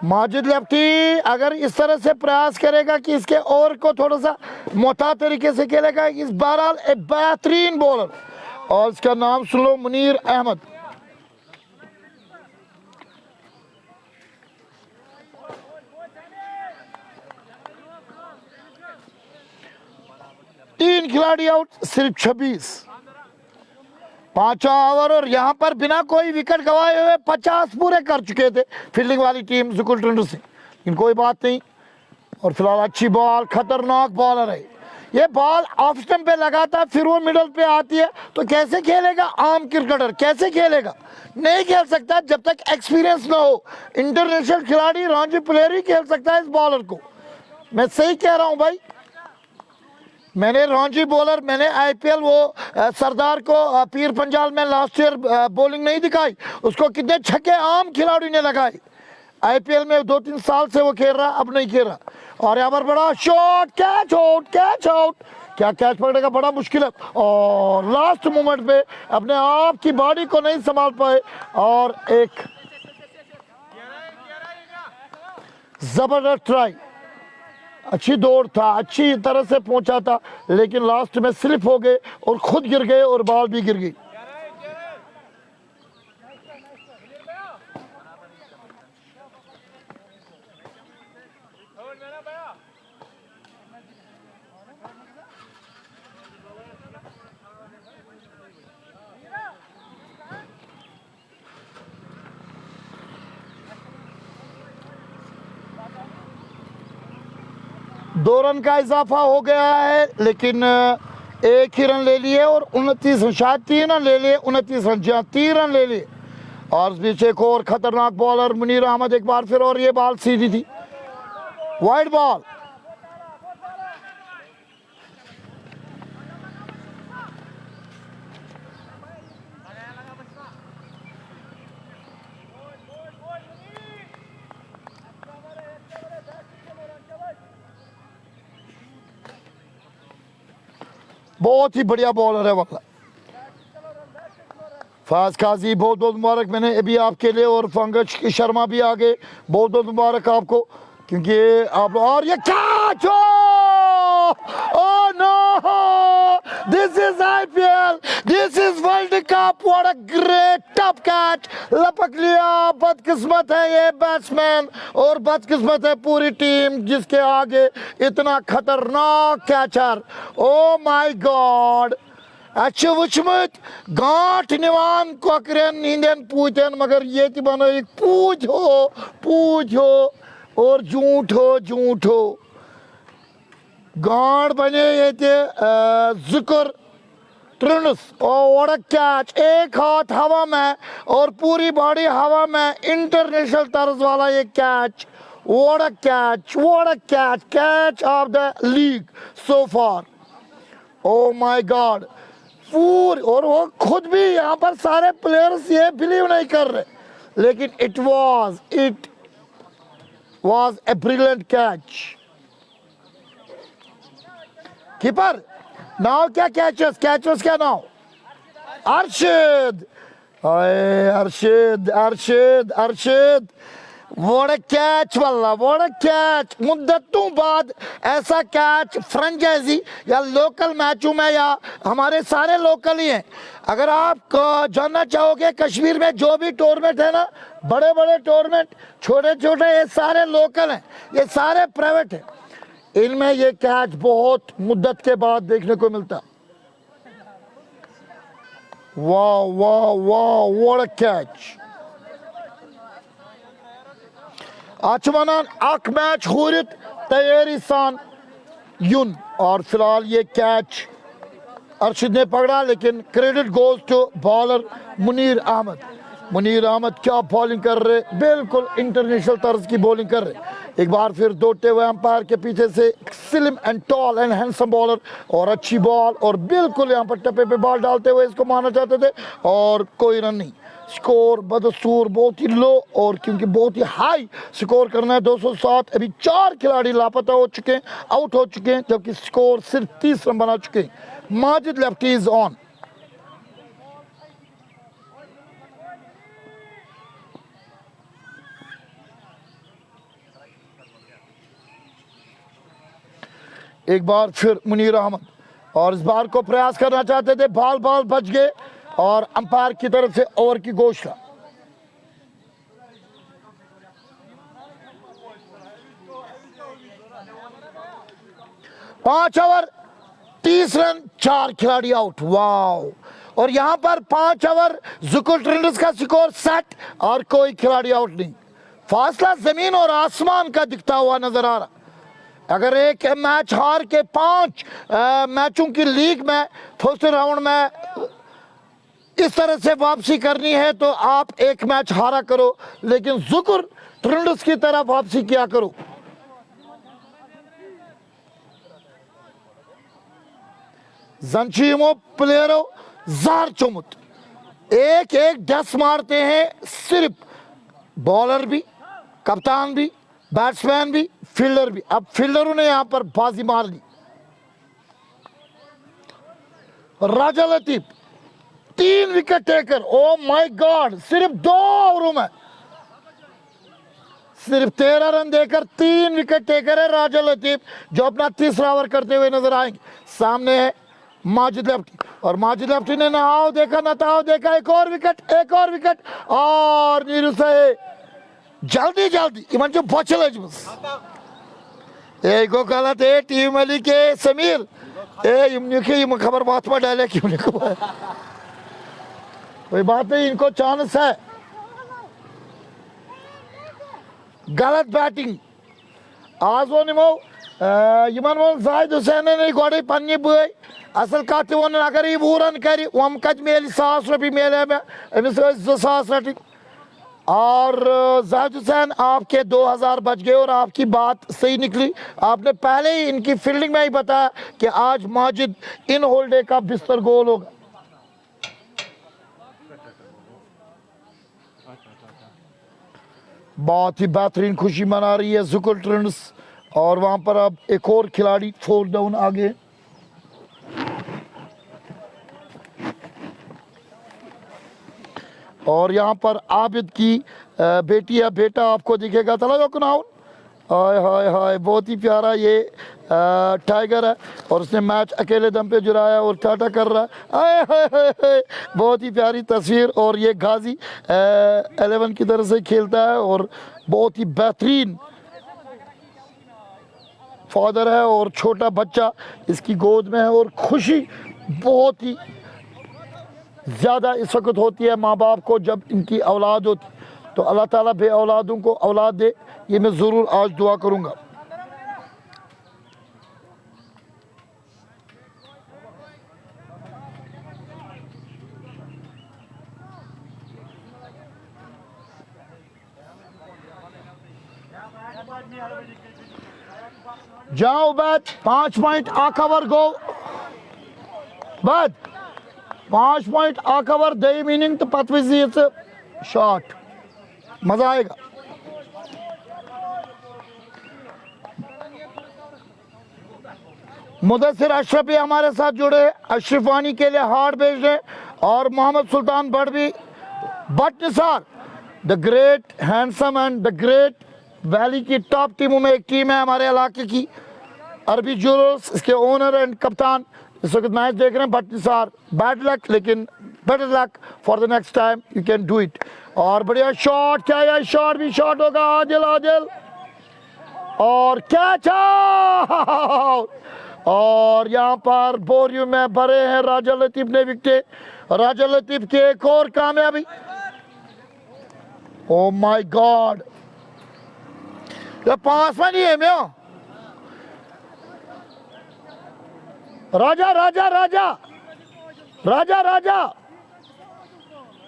माजिद। लेफ्टी अगर इस तरह से प्रयास करेगा कि इसके ओवर को थोड़ा सा मोटा तरीके से खेलेगा, इस बहरहाल एक बेहतरीन बॉलर, और इसका नाम सुन लो मुनीर अहमद। तीन खिलाड़ी आउट, सिर्फ 26, 5वां ओवर, और यहाँ पर बिना कोई विकेट गवाए हुए 50 पूरे कर चुके थे फील्डिंग वाली टीम ज़ुकुर ट्रेंडर्स से, लेकिन कोई बात नहीं। और फिलहाल अच्छी बॉल, खतरनाक बॉलर है ये, बॉल ऑफ स्टंप पे लगाता है फिर वो मिडल पे आती है, तो कैसे खेलेगा आम क्रिकेटर, कैसे खेलेगा? नहीं खेल सकता जब तक एक्सपीरियंस ना हो। इंटरनेशनल खिलाड़ी, रणजी प्लेयर ही खेल सकता है इस बॉलर को, मैं सही कह रहा हूँ भाई। मैंने रणजी बॉलर, मैंने आईपीएल वो सरदार को पीर पंजाल में लास्ट ईयर बॉलिंग नहीं दिखाई, उसको कितने छक्के आम खिलाड़ी ने लगाए। आईपीएल में 2-3 साल से वो खेल रहा, अब नहीं खेल रहा। और यहाँ पर बड़ा shot, catch out, catch out, क्या कैच पकड़ेगा, बड़ा मुश्किल है, और लास्ट मोमेंट पे अपने आप की बॉडी को नहीं संभाल पाए, और एक जबरदस्त ट्राई, अच्छी दौड़ था, अच्छी तरह से पहुंचा था, लेकिन लास्ट में स्लिप हो गए और खुद गिर गए और बॉल भी गिर गई। दो रन का इजाफा हो गया है, लेकिन एक ही रन ले लिए और 29 रन, शायद 3 रन ले लिए, 29 रन, जहाँ 3 रन ले लिए। और इस बीच एक और खतरनाक बॉलर मुनीर अहमद एक बार फिर, और ये बॉल सीधी थी, वाइड बॉल। बहुत ही बढ़िया बॉलर है वाला फाज काजी, बहुत बहुत मुबारक। मैंने अभी आपके लिए, और पंकज शर्मा भी आ गए, बहुत बहुत मुबारक आपको, क्योंकि आप, और ये catch, oh no, this is IPL, pick up, what a great tough catch, लपक लिया। बदकिस्मत है ये बैट्समैन और बदकिस्मत है पूरी टीम जिसके आगे इतना खतरनाक कैचर। ओ माय गॉड, अच्छे वुचमुत गांठ निवान कोकरन हिंदन पूतन, मगर ये बनो एक पूछ हो और झूठ हो गांठ बने ये जुकर ट्रिनस। और व्हाट अ कैच, एक हाथ हवा में और पूरी बॉडी हवा में, इंटरनेशनल तर्ज वाला ये catch. What a catch, catch of the league so far. O my God, पूरी, और वो खुद भी यहाँ पर सारे प्लेयर्स ये बिलीव नहीं कर रहे, लेकिन it was a brilliant catch. Keeper now क्या कैचेस क्या now? Arshad, Arshad, what a catch वल्ला, व्हाट अ कैच। मुद्दतों बाद ऐसा कैच फ्रेंचाइजी या लोकल मैचों में, या हमारे सारे लोकल ही हैं। अगर आप जानना चाहोगे कश्मीर में जो भी टूर्नामेंट है ना, बड़े बड़े टूर्नामेंट, छोटे छोटे, ये सारे लोकल हैं, ये सारे प्राइवेट हैं, इनमें ये कैच बहुत मुद्दत के बाद देखने को मिलता। वाह व्हाट अ कैच। आचमनान अक मैच हुरित तैयारी सान यून, और फिलहाल ये कैच अर्शद ने पकड़ा, लेकिन credit goes to bowler Munir Ahmad क्या बॉलिंग कर रहे, बिल्कुल इंटरनेशनल तर्ज की बॉलिंग कर रहे। एक बार फिर दौड़ते हुए अंपायर के पीछे से slim and tall and handsome bowler, और अच्छी बॉल, और बिल्कुल यहाँ पर टप्पे पे बॉल डालते हुए इसको मारना चाहते थे, और कोई रन नहीं। स्कोर बदस्तूर बहुत ही लो, और क्योंकि बहुत ही हाई स्कोर करना है 207, अभी 4 खिलाड़ी लापता हो चुके हैं, आउट हो चुके हैं, जबकि स्कोर सिर्फ 30 रन बना चुके हैं। Majid lefty is on. एक बार फिर मुनीर अहमद, और इस बार को प्रयास करना चाहते थे, बॉल बच गए, और अंपायर की तरफ से ओवर की घोषणा। पांच ओवर 30 रन, 4 खिलाड़ी आउट। वाओ, और यहां पर 5 ओवर जुकुल ट्रेंडर्स का स्कोर सेट और कोई खिलाड़ी आउट नहीं। फासला जमीन और आसमान का दिखता हुआ नजर आ रहा। अगर एक मैच हार के 5 मैचों की लीग में फर्स्ट राउंड में इस तरह से वापसी करनी है, तो आप एक मैच हारा करो, लेकिन जुकुर ट्रेंडर्स की तरफ वापसी किया करो। जंचीमो प्लेयरों जार चुमुत, एक डस मारते हैं, सिर्फ बॉलर भी, कप्तान भी, बैट्समैन भी, फील्डर भी। अब फील्डरों ने यहां पर बाजी मार ली। Raja Latif 3 wicket taker, oh my god, सिर्फ 2 ओवरों में सिर्फ 13 रन देकर 3 विकेट टेकर है राजा लतीफ, जो अपना तीसरा ओवर करते हुए नजर आएंगे। सामने है माजिद लेफ्टी, और माजिद लेफ्टी ने नहाओ देखा नताओ देखा, एक और विकेट, और नीरू से जल्दी इमन जो बचल एगो गलत है टीम अली के समीर इम खबर बात में डाले क्यों कोई बात नहीं, इनको चांस है। गलत बैटिंग आज वो निमो यमन वो जाहिद हुसैन ने गोड़े पन्नी बुई असल कत वन अगर ये 100 रन कर वम कत मेल 100 रुपये मेले में अमिस 200 रट, और जाहिद हुसैन आपके 2000 बच गए, और आपकी बात सही निकली। आपने पहले ही इनकी फील्डिंग में ही बताया कि आज माजिद इन होल्डे का बिस्तर गोल होगा। बहुत ही बेहतरीन खुशी मना रही है जुकुल ट्रेंड्स, और वहां पर अब एक और खिलाड़ी 4 डाउन आगे। और यहाँ पर आबिद की बेटी या बेटा आपको दिखेगा, चला जाओ कुनाउन, हाय हाय हाय, बहुत ही प्यारा ये टाइगर है और उसने मैच अकेले दम पे जुराया और टाटा कर रहा है। हाय हाय हाय हाय, बहुत ही प्यारी तस्वीर। और ये गाजी 11 की तरफ से खेलता है और बहुत ही बेहतरीन फादर है और छोटा बच्चा इसकी गोद में है और खुशी बहुत ही ज़्यादा इस वक्त होती है माँ बाप को जब इनकी औलाद होती। तो अल्लाह ताला बे औलादों को औलाद दे, ये मैं ज़रूर आज दुआ करूँगा। जाओ बैट, 5 पॉइंट आ कवर गो बैट, 5 पॉइंट आ कवर दे मीनिंग तो पतवी शॉट मजा आएगा। मुदस्सिर अशरफ भी हमारे साथ जुड़े, अशरफानी के लिए हार्ड भेज रहे और Mohammad Sultan Badwi but Nisar the great handsome and the great valley की टॉप टीमों में एक टीम है हमारे इलाके की अरबी ज्वेलर्स, इसके ओनर एंड कप्तान इस वक्त मैच देख रहे हैं। बट निसार बैड लक, लेकिन better luck for the next time, you can do it. और बढ़िया शॉट, क्या यह शॉट भी शॉट होगा, आदिल आदिल और कैच आउट। और यहाँ पर बोरियो में भरे हैं राजा लतीफ ने विकेट, राजा लतीफ की एक और कामयाबी। ओ माय गॉड, ये 5 में नहीं है मैं राजा राजा राजा राजा राजा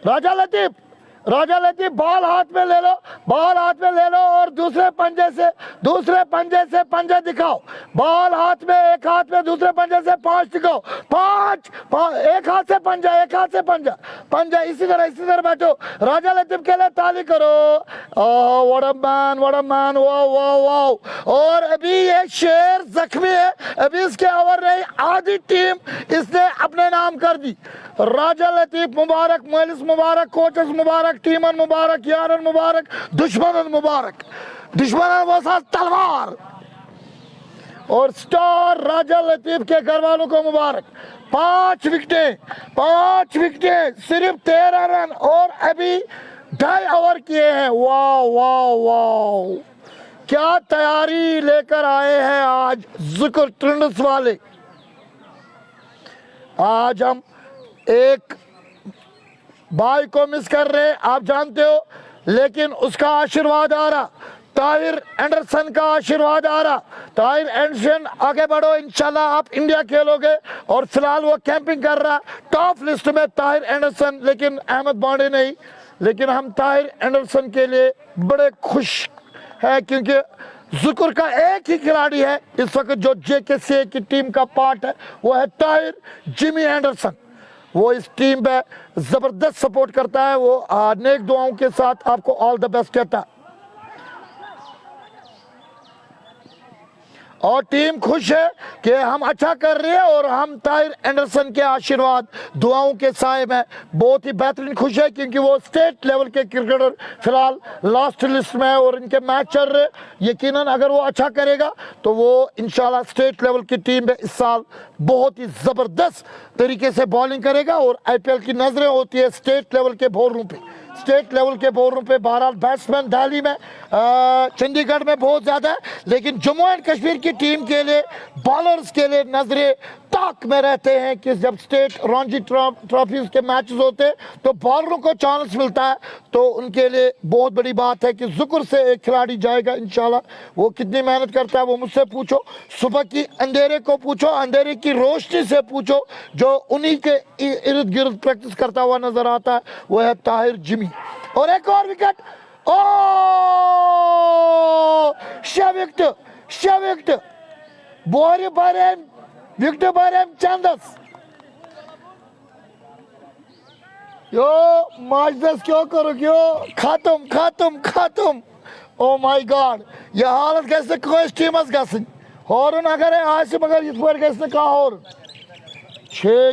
राजा लतीफ, राजा लतीफ बॉल हाथ में ले लो, बॉल हाथ में ले लो और दूसरे पंजे से पंजा दिखाओ। बॉल हाथ में, एक हाथ में, दूसरे पंजे से 5 दिखाओ। 5 एक हाथ से पंजा, एक हाथ से पंजा, पंजा इसी तरह बैठो। राजा लतीफ के लिए ताली करो। What a man, what a man, wow wow wow. और अभी ये शेर जख्मी है, अभी इसके ओवर नहीं, आधी टीम इसने अपने नाम कर दी। राजा लतीफ मुबारक, मलिस मुबारक, कोचस मुबारक, टीमन मुबारक, यारन मुबारक, दुश्मनन मुबारक, दुश्मनन वो साथ तलवार। और स्टार राजा लतीफ के घर वालों को मुबारक। 5 विकेटें, सिर्फ 13 रन और अभी 2.5 ओवर किए हैं। वाह वाह वाह, क्या तैयारी लेकर आए हैं आज जिक्र ट्रेंड्स वाले। आज हम एक भाई को मिस कर रहे हैं, आप जानते हो, लेकिन उसका आशीर्वाद आ रहा, ताहिर एंडरसन का आशीर्वाद आ रहा। ताहिर एंडरसन आगे बढ़ो, इंशाल्लाह आप इंडिया खेलोगे। और फिलहाल वो कैंपिंग कर रहा, टॉप लिस्ट में ताहिर एंडरसन, लेकिन अहमद बांडे नहीं। लेकिन हम ताहिर एंडरसन के लिए बड़े खुश है क्योंकि जुकर का एक ही खिलाड़ी है इस वक्त जो JKCA की टीम का पार्ट है, वो है ताहिर जिमी एंडरसन। वो इस टीम पे जबरदस्त सपोर्ट करता है। वो नेक दुआओं के साथ आपको ऑल द बेस्ट कहता है और टीम खुश है कि हम अच्छा कर रहे हैं और हम ताहिर एंडरसन के आशीर्वाद दुआओं के साए में बहुत ही बेहतरीन खुश है क्योंकि वो स्टेट लेवल के क्रिकेटर फिलहाल लास्ट लिस्ट में है और इनके मैच चल रहे। यकीनन अगर वो अच्छा करेगा तो वो इंशाल्लाह स्टेट लेवल की टीम में इस साल बहुत ही ज़बरदस्त तरीके से बॉलिंग करेगा। और IPL की नज़रें होती है स्टेट लेवल के बॉलरों पे, स्टेट लेवल के बॉलरों पे। बहरहाल बैट्समैन दिल्ली में, चंडीगढ़ में बहुत ज़्यादा है, लेकिन जम्मू एंड कश्मीर की टीम के लिए, बॉलर्स के लिए नजरें ताक में रहते हैं कि जब स्टेट रणजी ट्रॉफीज के मैचेस होते हैं तो बॉलरों को चांस मिलता है। तो उनके लिए बहुत बड़ी बात है कि जुकर से एक खिलाड़ी जाएगा इंशाल्लाह। वो कितनी मेहनत करता है वो मुझसे पूछो, सुबह की अंधेरे को पूछो, अंधेरे की रोशनी से पूछो, जो उन्हीं के इर्द गिर्द प्रैक्टिस करता हुआ नजर आता है वो है ताहिर जिमी। और एक और विकेट, ओ शविक्ट बोरी बारे विकेट बारे चंदस यो माजदस क्यों करो क्यों खत्म। ओ माय गॉड, यह हालत कैसे कोई टीमस गसन हॉर्न अगर है आज मगर इस पर कैसे का हॉर्न छह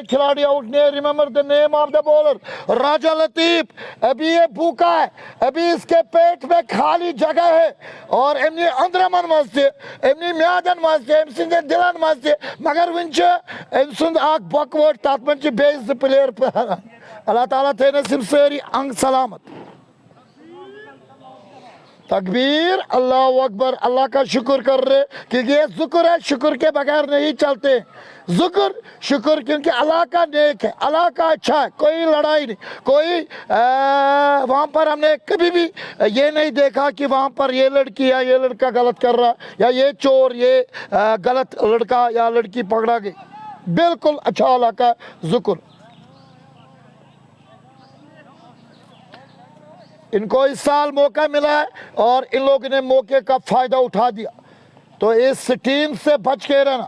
खिलाड़ी आउट ने। Remember the name of the bowler Raja Latif. अभी ये भूखा है, अभी इसके पेट में खाली जगह है और एमनी अंदरमन मस्ते, एमनी म्यादन मस्ते, एम सिंह दिलन मस्ते, मगर विंच एम सुंद आग बकवर्ड तात्मंच बेस प्लेयर पर अल्लाह ताला थे सिम सारी अंग सलामत। तकबीर, अल्लाह अकबर, अल्लाह का शुक्र कर रहे क्योंकि ये शुक्र है, शुक्र के बगैर नहीं चलते। शुक्र शुक्र क्योंकि अल्लाह का नेक है, अल्लाह का अच्छा है, कोई लड़ाई नहीं, कोई वहाँ पर हमने कभी भी ये नहीं देखा कि वहाँ पर ये लड़की या ये लड़का गलत कर रहा या ये चोर ये गलत लड़का या लड़की पकड़ा गई। बिल्कुल अच्छा अल्लाह का शुक्र। इनको इस साल मौका मिला है और इन लोगों ने मौके का फायदा उठा दिया, तो इस टीम से बच के रहना।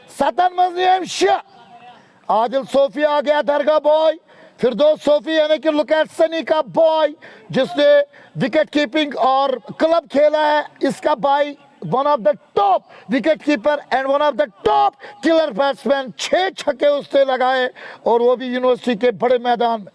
सतन मजनीम शाह आदिल सोफी आ गया दरगाह बॉय, फिर दो सोफी यानी कि लुकैट सनी का बॉय जिसने विकेट कीपिंग और क्लब खेला है, इसका भाई one of the top wicket keeper and one of the top killer batsman. 6 छक्के उसने लगाए और वो भी यूनिवर्सिटी के बड़े मैदान में।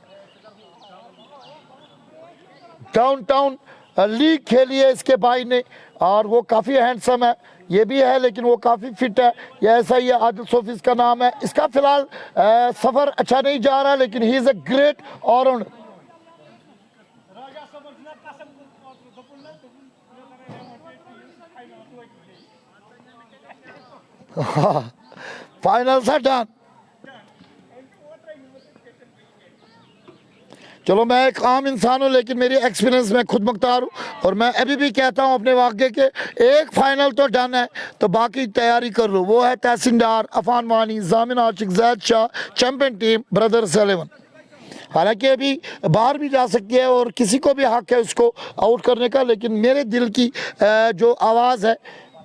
डाउनटाउन लीग खेली है इसके भाई ने और वो काफ़ी हैंडसम है, ये भी है लेकिन वो काफ़ी फिट है। ये ऐसा ही है, आदिल सोफी इसका नाम है। इसका फिलहाल सफ़र अच्छा नहीं जा रहा लेकिन he is a great allrounder. Final सा डन। चलो मैं एक आम इंसान हूँ लेकिन मेरी एक्सपीरियंस में खुद मुख्तार हूँ और मैं अभी भी कहता हूँ अपने वाक़े के एक फ़ाइनल तो डन है तो बाकी तैयारी कर लो। वो है तहसीनदार, अफान वानी, जामिन Ashiq, Zaid Shah, champion team, brothers 11। हालांकि अभी बाहर भी जा सकती है और किसी को भी हक है उसको आउट करने का, लेकिन मेरे दिल की जो आवाज़ है,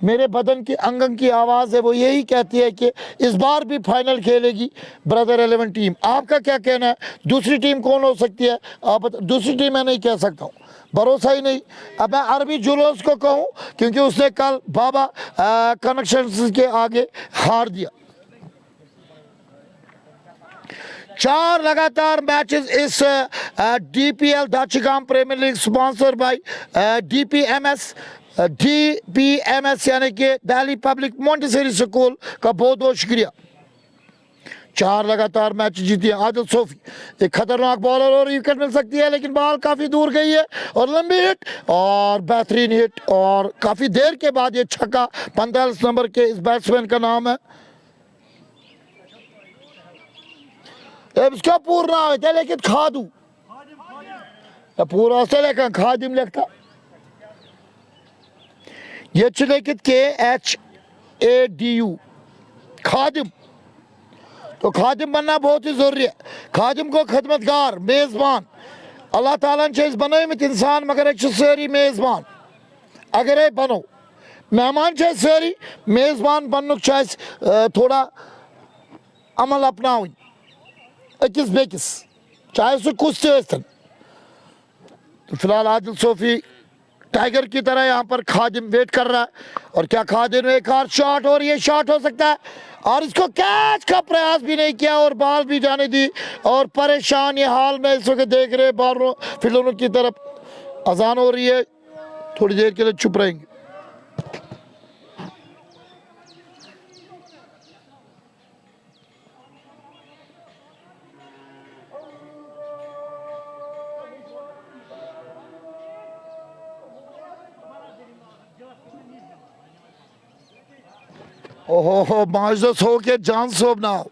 मेरे बदन की अंग की आवाज़ है, वो यही कहती है कि इस बार भी फाइनल खेलेगी ब्रदर 11 टीम। आपका क्या कहना है, दूसरी टीम कौन हो सकती है आप बता। दूसरी टीम मैं नहीं कह सकता हूँ, भरोसा ही नहीं। अब मैं अरबी जुलूस को कहूँ क्योंकि उसने कल बाबा कनेक्शन के आगे हार दिया। 4 लगातार मैचेस इस DPL Dachigam premier league sponsor by DPMS यानी कि दिल्ली पब्लिक मॉन्टेसरी स्कूल का बहुत बहुत शुक्रिया। 4 लगातार मैच जीती है आदिल सोफी। एक खतरनाक बॉलर और विकेट मिल सकती है लेकिन बॉल काफ़ी दूर गई है और लंबी हिट और बेहतरीन हिट और काफ़ी देर के बाद ये छक्का 45 नंबर के इस बैट्समैन का नाम है। इसका पूरा है लेकिन खादू पूरा से लेकर खादिम लिखता ये लेखित KHADU खादिम। तो खादिम बनना बहुत ही ज़रूरी है। खादिम को खदमतगार मेज़बान अल्लाह ताला ने बनो में इंसान मगर एक सारी मेज़बान अगर बनो मेहमान सारी मेज़बान बन थोड़ा अमल अपनाव अकिस बेकिस चाहे सो कुछ तो फिलहाल आदिल सोफी टाइगर की तरह यहाँ पर खादिम वेट कर रहा है और क्या खादिम एक और शॉट और ये शॉट हो सकता है और इसको कैच का प्रयास भी नहीं किया और बॉल भी जाने दी और परेशान ये हाल में इस वक्त देख रहे बॉलरों फील्डरों की तरफ। अजान हो रही है, थोड़ी देर के लिए चुप रहेंगे। ओहो माजदस हो के जान सोब नाव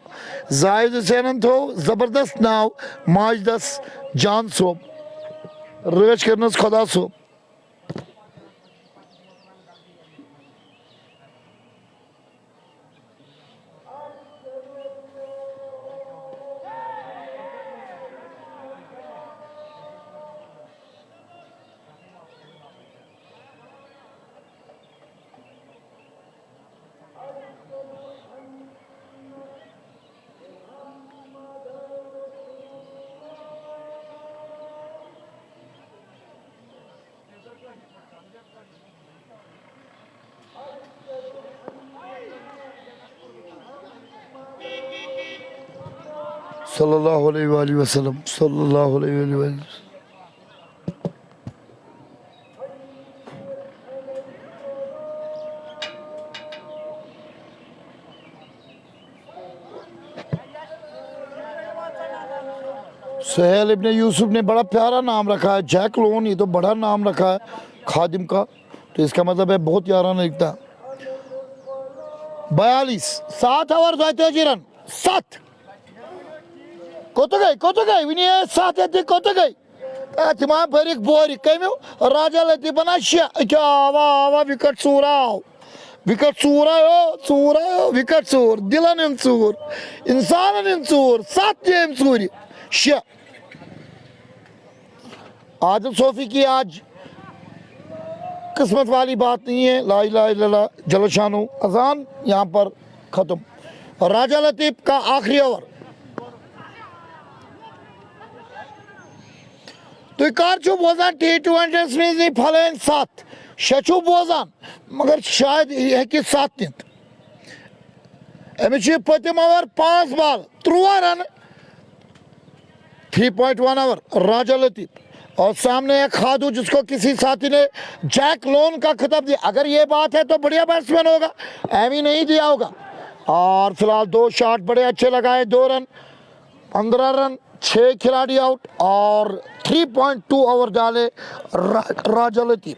जाहिद हुसैन थो जबरदस्त नाव माजदस जान सोब रच कर खुदा सोब। सल्लल्लाहु अलैहि वसल्लम सल्लल्लाहु अलैहि वसल्लम। सुहेल इब्ने यूसुफ ने बड़ा प्यारा नाम रखा है, जैक लोन, ये तो बड़ा नाम रखा है खादिम का, तो इसका मतलब है बहुत याराना दिखता है। 42 7 ओवर 2 रन 7 कोत गई विनी 7 ये कोत गई तमाम भरिक बोरी कमो राजा लतीफ बना शे क्या आवा विकेट सूराव विकेट सूर दिलन सूर इंसान सूर 7 गेम सूर शे। आदिल सोफी की आज किस्मत वाली बात नहीं है, ला इलाहा इल्लल्लाह जल शानो। अजान यहाँ पर खत्म। राजा लतीफ का आखिरी ओवर, तो कार बोजान T20 में फलें 7 शू बोजान मगर शायद यह कि 7 नित Amish पतिम over 5 ball 13 run 3.1 over राजा लतीफ, और सामने एक खादू जिसको किसी साथी ने जैक लोन का खिताब दिया। अगर ये बात है तो बढ़िया बैट्समैन होगा, एमी नहीं दिया होगा। और फिलहाल 2 शॉट बड़े अच्छे लगाए, 2 रन 15 रन 6 खिलाड़ी आउट और 3.2 ओवर डाले Raja Latif.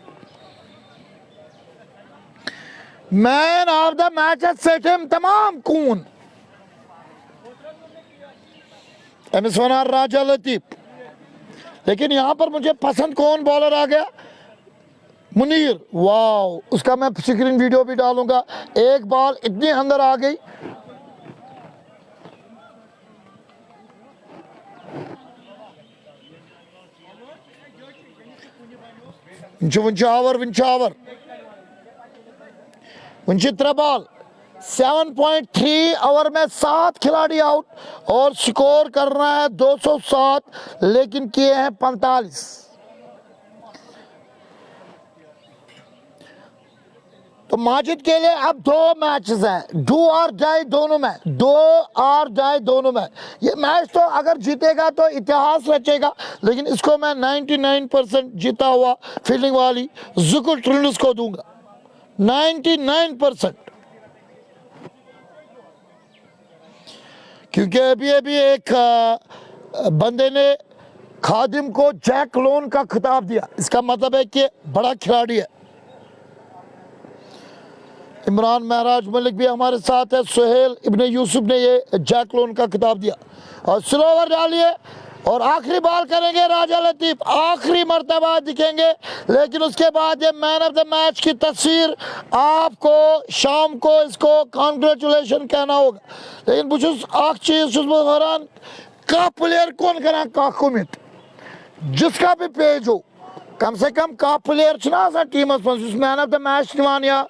Man of the match set him तमाम कून एमिस वना राजा लतीफ। लेकिन यहां पर मुझे पसंद कौन बॉलर आ गया, मुनीर, वाओ, उसका मैं स्क्रीन वीडियो भी डालूंगा। एक बॉल इतनी अंदर आ गई, विंचावर 3 बॉल 7.3 ओवर में 7 खिलाड़ी आउट और स्कोर करना है 207, लेकिन किए हैं 45। तो माजिद के लिए अब 2 मैचेस हैं, डू और डाई दोनों में, 2 और डाई दोनों में। ये मैच तो अगर जीतेगा तो इतिहास रचेगा, लेकिन इसको मैं 99% जीता हुआ फील्डिंग वाली जुकुर ट्रिंडस को दूंगा, 99%। क्योंकि अभी एक बंदे ने खादिम को जैक लोन का खिताब दिया, इसका मतलब है कि बड़ा खिलाड़ी है। इमरान महराज मलिक भी हमारे साथ है, सुहेल इब्ने यूसुफ ने ये जैक लोन का खिताब दिया। और स्लो ओवर डालिए और आखिरी बॉल करेंगे राजा लतीफ, आखिरी मर्तबा दिखेंगे, लेकिन उसके बाद ये मैन ऑफ द मैच की तस्वीर आपको शाम को इसको कॉन्ग्रेचुलेशन कहना होगा। लेकिन बुझुस अख चीज हैरान, कह प्लेयर कौन करा कह कमिट, जिसका भी पेज हो, कम से कम कह प्लेयर टीमस मज मैन ऑफ द मैच निवान या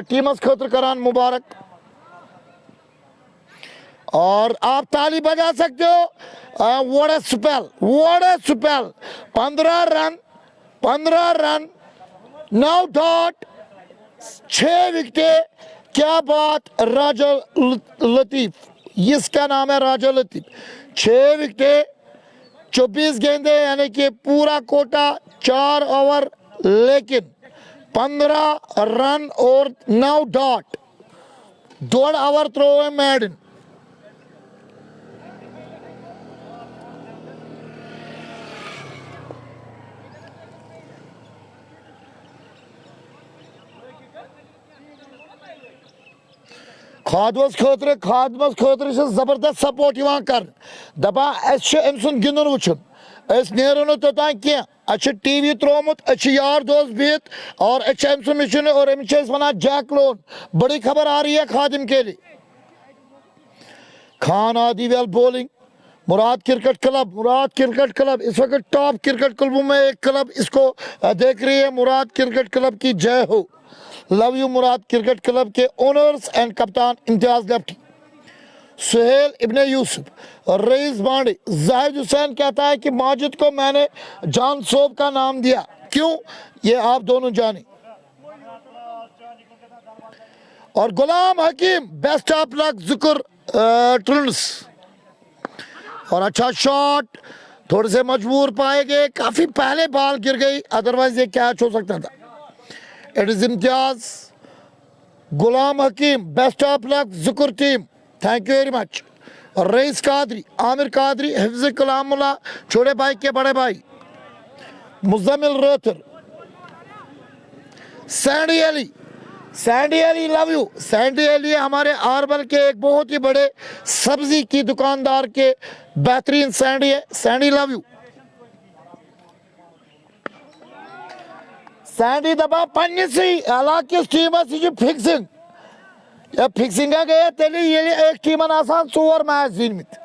टीमस खतर करान मुबारक। और आप ताली बजा सकते हो। What a spell 15 run 9 dot 6 wicket, क्या बात। राजा लतीफ, इसका नाम है राजा लतीफ, 6 विकेट 24 गेंदे, यानी कि पूरा कोटा 4 ओवर, लेकिन 15 रन और 9 डॉट, 1.5 ओवर थ्रो है मैडन। खादमस खतर जबरदस्त सपोर्ट कर दपा अम सुन गिंदन वुन नो तोतान कह टीवी त्रोमुत यार दोस्त बिहत और अम सुन मिशन और अमिस वन जैक लोन। बड़ी खबर आ रही है खादिम के लिए। खान आदि वेल बॉलिंग, मुराद क्रिकेट क्लब इस वक्त टॉप क्रिकेट क्लबों में एक क्लब इसको देख रही है। मुराद क्रिकेट क्लब की जय हो। Love you Murad cricket club के ओनर्स एंड कप्तान इम्तियाज लेफ्टी, सुहेल इब्ने यूसुफ, रईस बांडे। जाहिद हुसैन कहता है कि माजिद को मैंने जान सोब का नाम दिया, क्यों, ये आप दोनों जाने। और गुलाम हकीम, बेस्ट ऑफ लक जुकुर ट्रिंड्स। और अच्छा शॉट, थोड़े से मजबूर पाए गए, काफी पहले बॉल गिर गई, अदरवाइज ये कैच हो सकता था। It is Imtiyaz, Ghulam Hakim, best of luck जुकर team, thank you very much. और रईस कादरी, आमिर कादरी, हिफ्ज कलामुल्ला, छोटे भाई के बड़े भाई, मुजम्मिल रोतर, Sandy Ali, Sandy Ali love you. Sandy Ali हमारे आरबल के एक बहुत ही बड़े सब्जी की दुकानदार के बेहतरीन सैंडी है, सैंडी लव यू। सैंडी दबा पन्नीसी अलाकिस टीम फिक्सिंग या फिक्सिंग गए तेली ये एक टीम आसान सोवर मैच जीत।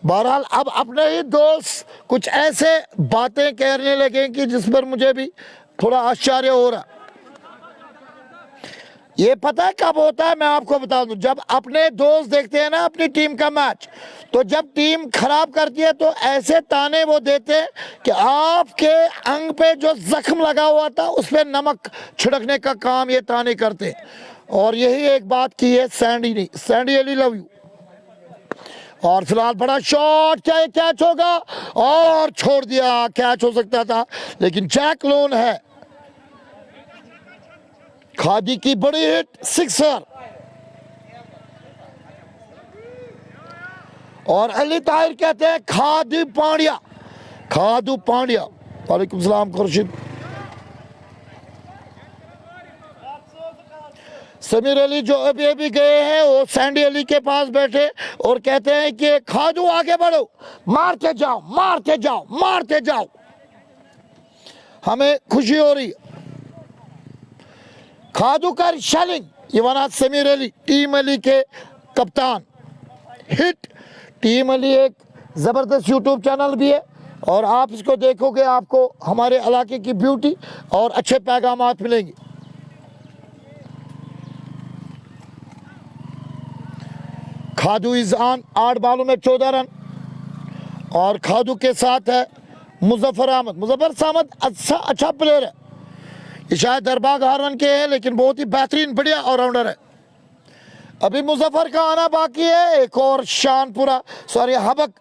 बहरहाल अब अपने ही दोस्त कुछ ऐसे बातें कहने लगे कि जिस पर मुझे भी थोड़ा आश्चर्य हो रहा। ये पता है कब होता है, मैं आपको बता दूं, जब अपने दोस्त देखते हैं ना अपनी टीम का मैच, तो जब टीम खराब करती है तो ऐसे ताने वो देते हैं कि आपके अंग पे जो जख्म लगा हुआ था उस पर नमक छिड़कने का काम ये ताने करते हैं। और यही एक बात की है सैंडी ने। Sandy Ali love you. और फिलहाल बड़ा शॉट, क्या ये कैच होगा? और छोड़ दिया, कैच हो सकता था लेकिन जैक लोन है। खादी की बड़ी हिट, सिक्सर। और अली ताहिर कहते हैं खादू पांड्या, खादू पांड्या। वालेकुम सलाम खुर्शीद। समीर अली जो अभी अभी गए हैं वो सैंडी अली के पास बैठे और कहते हैं कि खादू आगे बढ़ो, मारते जाओ मारते जाओ मारते जाओ। हमें खुशी हो रही है। खादू कर शेलिंग, ये वना समीर अली, टीम अली के कप्तान। हिट, टीम अली एक ज़बरदस्त यूट्यूब चैनल भी है और आप इसको देखोगे आपको हमारे इलाके की ब्यूटी और अच्छे पैगामात मिलेंगे। खादू इज ऑन, 8 बालों में 14 रन। और खादू के साथ है मुजफ्फर अहमद। मुजफ्फर अहमद अच्छा प्लेयर है, ये शायद दरबाग हारवन के हैं लेकिन बहुत ही बेहतरीन बढ़िया ऑलराउंडर है। अभी मुजफ्फर का आना बाकी है। एक और शानपुरा सॉरी हबक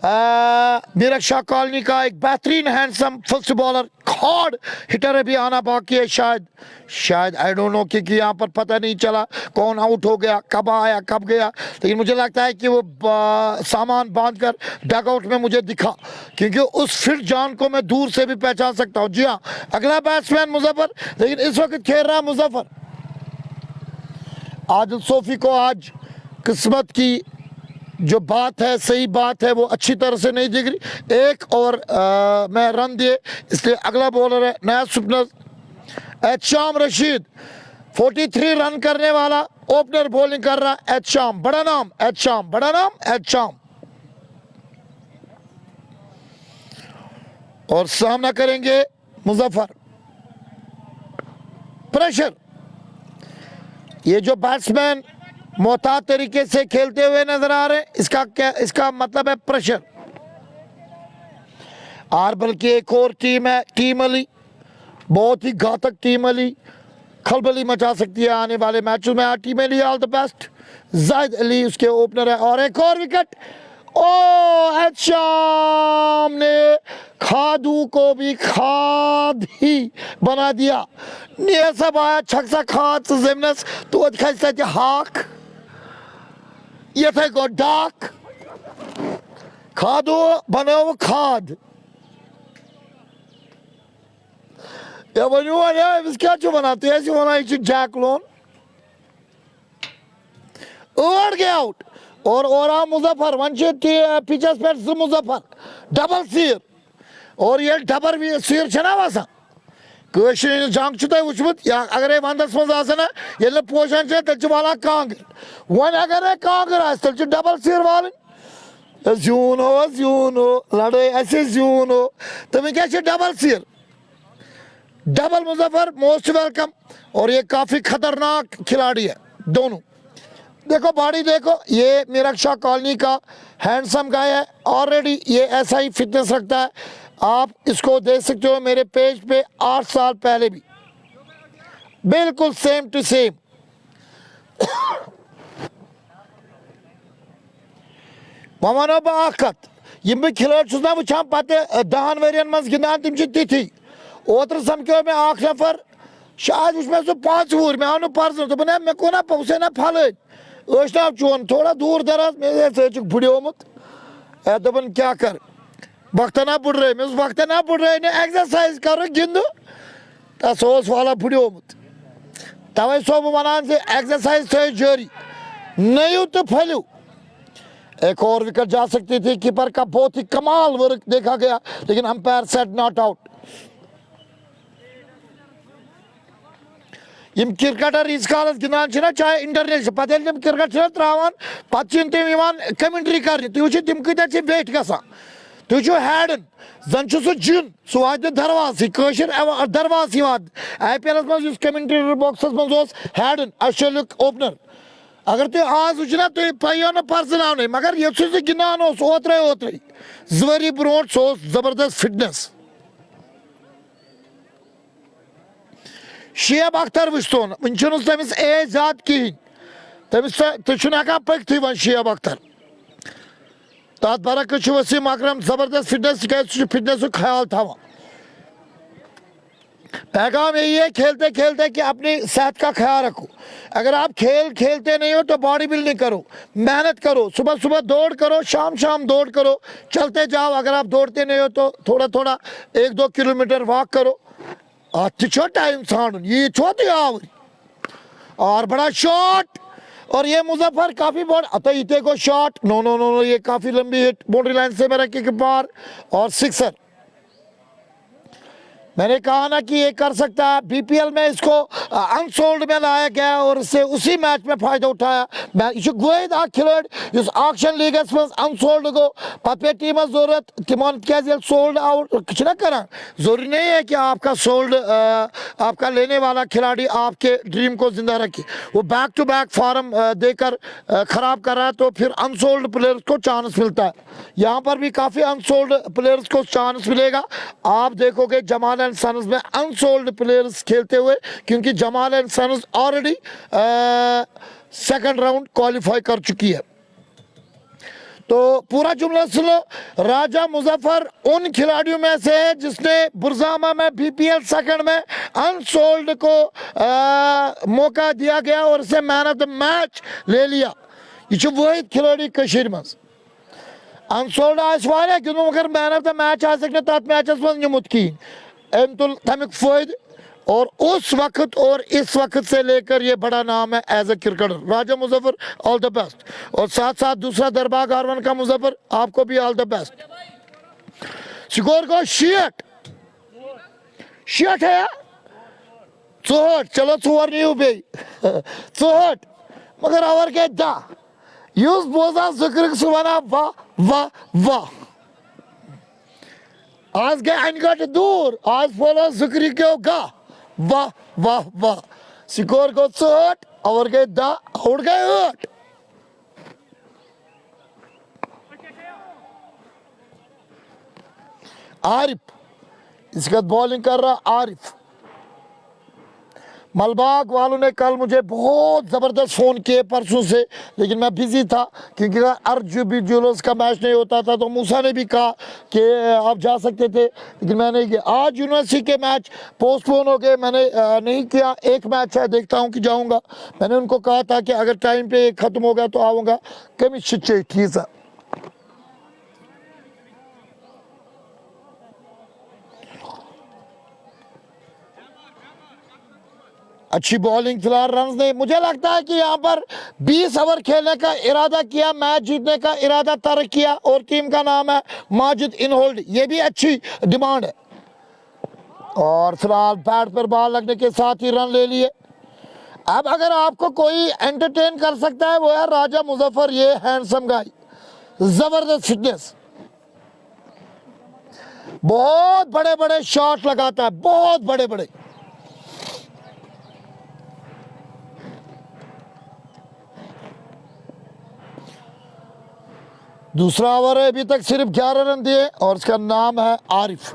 मीरक्षा कॉलोनी का एक बेहतरीन हैंडसम फर्स्ट बॉलर खॉड हिटर अभी आना बाकी है। शायद आई डोंट नो, क्योंकि यहाँ पर पता नहीं चला कौन आउट हो गया, कब आया कब गया, लेकिन मुझे लगता है कि वो सामान बांधकर डगआउट में मुझे दिखा, क्योंकि उस फिट जान को मैं दूर से भी पहचान सकता हूँ। जी हाँ, अगला बैट्समैन मुजफ्फर, लेकिन इस वक्त खेल रहा मुजफ्फर। आदिल सोफी को आज किस्मत की जो बात है, सही बात है, वो अच्छी तरह से नहीं दिख रही। एक और मैं रन दिए, इसलिए अगला बॉलर है नया सुपनर एहतशाम रशीद, 43 रन करने वाला ओपनर बॉलिंग कर रहा है। एहतशाम बड़ा नाम, एहतशाम बड़ा नाम, एहतशाम। और सामना करेंगे मुजफ्फर। प्रेशर, ये जो बैट्समैन मोहतात तरीके से खेलते हुए नजर आ रहे हैं, इसका मतलब है प्रेशर। आरबल की एक और टीम है टीम अली, बहुत ही घातक टीम अली, खलबली मचा सकती है आने वाले मैचों में। Team Ali all the best. Zahid Ali उसके ओपनर है। और एक और विकेट, ओ एहतशाम ने खादू को भी खाद ही बना दिया। सब आया छक्सा खाद जिमनस तो हाक ये थे गो डाक खादू बनो वो खाद। या बनो वाले क्या जो बनाते हैं ऐसे होना चाहिए। जैक लोन उड़ गया आउट। और मुजफ्फर वंशे पिचेस पे मुजफ्फर डबल सीर। और ये डबल भी सीर छना वासा कशर जंग चुत वुचमुत या अगर वंदस मज आसन ये पोशन तेल वाला कांगर वन अगर कांगर तेल डबल सीर वाल जून हो लड़ाई ऐसे जून हो तो मैं क्या डबल सीर डबल मुजफ्फर मोस्ट वेलकम। और ये काफी खतरनाक खिलाड़ी है दोनों। देखो बॉडी देखो, ये मीरक्षा कॉलोनी का हैंडसम गाय है, ऑलरेडी ये ऐसा ही फिटनेस रखता है। आप इसको देख सकते हो मेरे पेज पे 8 साल पहले भी बिल्कुल सेम टू सेम। वनो बह यम बह खिलाड़ी ना वुचान पे 10 वरियन मज गिंदान तम तिथि ओतर समक्यो मे नफर शायद वुच मे सह 5 वुहर मे आव पर्सन दोपन मे को ना उसे ना फलन नाव चोन थोड़ा दूर दराज मे सह बुड़ोमुत दोपन क्या कर वक्तना बुड़े मे वक्तना बुड़े ने एक्सरसाइज कर गिंद सह वाला बुड़ोमुत तवे सो बह वनान से एक्सरसाइज थो जारी नयू तो फलू। एक और विकेट जा सकती थी, कीपर का बहुत ही कमाल वर्क देखा गया लेकिन अंपायर सेड नॉट आउट। यम क्रिकेटर इस कालस गिंदान छना चाहे इंटरनेशनल पते यम क्रिकेट छना त्रावान पत तम यवान कमेंट्री करने तुम वुचो तम कत वेट गसान तुम वुचो हैडन जन सह जिन सह वात दरवाज कशर दरवाज IPL मज कमेंट्री बॉक्सस मज हैडन ऑस्ट्रेलिया ओपनर अगर तुम आज वुचना तुम पे ना पर्सन मगर ये गिंदान ओत्रे ओत्रे 2 वरी ब्रो सह जबरदस्त फिटनेस। शेब अख्तर वुचतोन वन तमिस एज ज्यादा कहें तमिस तुम पकथ वन शेब अख्तर तथ बरक्स वसीम अकरम जबरदस्त फिटनेस तक फिटनेस ख्याल थवान। पैगाम यही है खेलते खेलते कि अपनी सेहत का ख्याल रखो। अगर आप खेल खेलते नहीं हो तो बॉडी बिल्डिंग करो, मेहनत करो, सुबह सुबह दौड़ करो, शाम शाम दौड़ करो, चलते जाओ। अगर आप दौड़ते नहीं हो तो थोड़ा थोड़ा 1-2 किलोमीटर वॉक करो। टाइम सान ये छोटी आवर और बड़ा शॉट और ये मुजफ्फर काफी बड़ा अतः इते को shot no no no no ये काफी लंबी हिट बाउंड्री लाइन से मेरा किक पार और सिक्सर। मैंने कहा ना कि ये कर सकता है। BPL में इसको अनसोल्ड में लाया गया और इससे उसी मैच में फायदा उठाया। मैं यह गोद खिलाड़ी इस ऑक्शन लीगस मज अनसोल्ड गो पे टीम जरूरत तिमन क्या सोल्ड आउट कुछ ना करा। जरूरी नहीं है कि आपका सोल्ड आपका लेने वाला खिलाड़ी आपके ड्रीम को जिंदा रखे। वो बैक टू बैक फॉर्म देकर खराब कर रहा है तो फिर अनसोल्ड प्लेयर्स को चांस मिलता है। यहाँ पर भी काफ़ी अनसोल्ड प्लेयर्स को चांस मिलेगा। आप देखोगे जमाल एंड सन्स में अनसोल्ड प्लेयर्स खेलते हुए क्योंकि Jamal and sons already second round qualify कर चुकी है। तो पूरा जुमला सुनो। राजा मुजफ्फर उन खिलाड़ियों में से है जिसने बुरजामा में BPL सेकंड में अनसोल्ड को मौका दिया गया और इसे मैन ऑफ द मैच ले लिया। ये वही खिलाड़ी कशीर मज अनसोल्ड आया गिंदो मगर मैन ऑफ द मैच आ सकते तथ मैचस मज निमुत कहीं अम तुल तमिक फायदे और उस वक्त और इस वक्त से लेकर ये बड़ा नाम है as a cricketer. Raja Muzaffar all the best और साथ साथ दूसरा दरबार गारवन का मुजफ्फर आपको भी ऑल द बेस्ट। स्कोर को शीट है 4 चलो 4 नहीं बे 4 मगर और के दा यूज बोजा जिक्र सुबना वाह वाह वाह आज गए अनगट दूर आज बोला जिक्र क्यों गा वाह वाह वाह। स्कोर को 4 और गए दा और गए 8। आरिफ इसका बॉलिंग कर रहा आरिफ। मलबाग वालों ने कल मुझे बहुत ज़बरदस्त फ़ोन किए परसों से लेकिन मैं बिज़ी था क्योंकि अर्जुबी जुलूस का मैच नहीं होता था। तो मूसा ने भी कहा कि आप जा सकते थे लेकिन मैं नहीं किया। आज यूनिवर्सिटी के मैच पोस्टपोन हो गए मैंने नहीं किया। एक मैच है देखता हूँ कि जाऊँगा। मैंने उनको कहा था कि अगर टाइम पे ख़त्म हो गया तो आऊँगा। कमी शिचे ठीक है। अच्छी बॉलिंग फिलहाल रन नहीं। मुझे लगता है कि यहाँ पर 20 ओवर खेलने का इरादा किया, मैच जीतने का इरादा तर्क किया और टीम का नाम है माजिद इन होल्ड। ये भी अच्छी डिमांड है और फिलहाल बैट पर बॉल लगने के साथ ही रन ले लिए। अब अगर आपको कोई एंटरटेन कर सकता है वो है राजा मुजफ्फर। ये हैंडसम गाय जबरदस्त फिटनेस बहुत बड़े बड़े शॉट लगाता है बहुत बड़े बड़े। दूसरा ओवर है अभी तक सिर्फ 11 रन दिए और इसका नाम है आरिफ।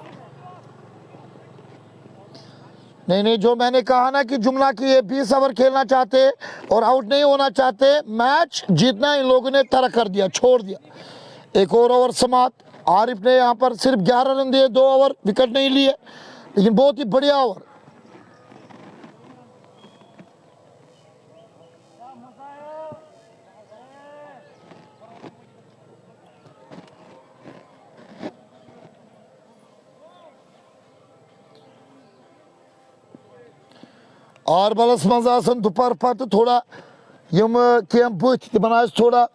नहीं जो मैंने कहा ना कि जुमला की ये 20 ओवर खेलना चाहते और आउट नहीं होना चाहते। मैच जीतना इन लोगों ने तर्क कर दिया छोड़ दिया। एक और ओवर समाप्त। आरिफ ने यहाँ पर सिर्फ 11 रन दिए, 2 ओवर, विकेट नहीं लिए, लेकिन बहुत ही बढ़िया ओवर। और बलस मज आसन दोपहर पत थोड़ा यम कम बुथ तमन आज थोड़ा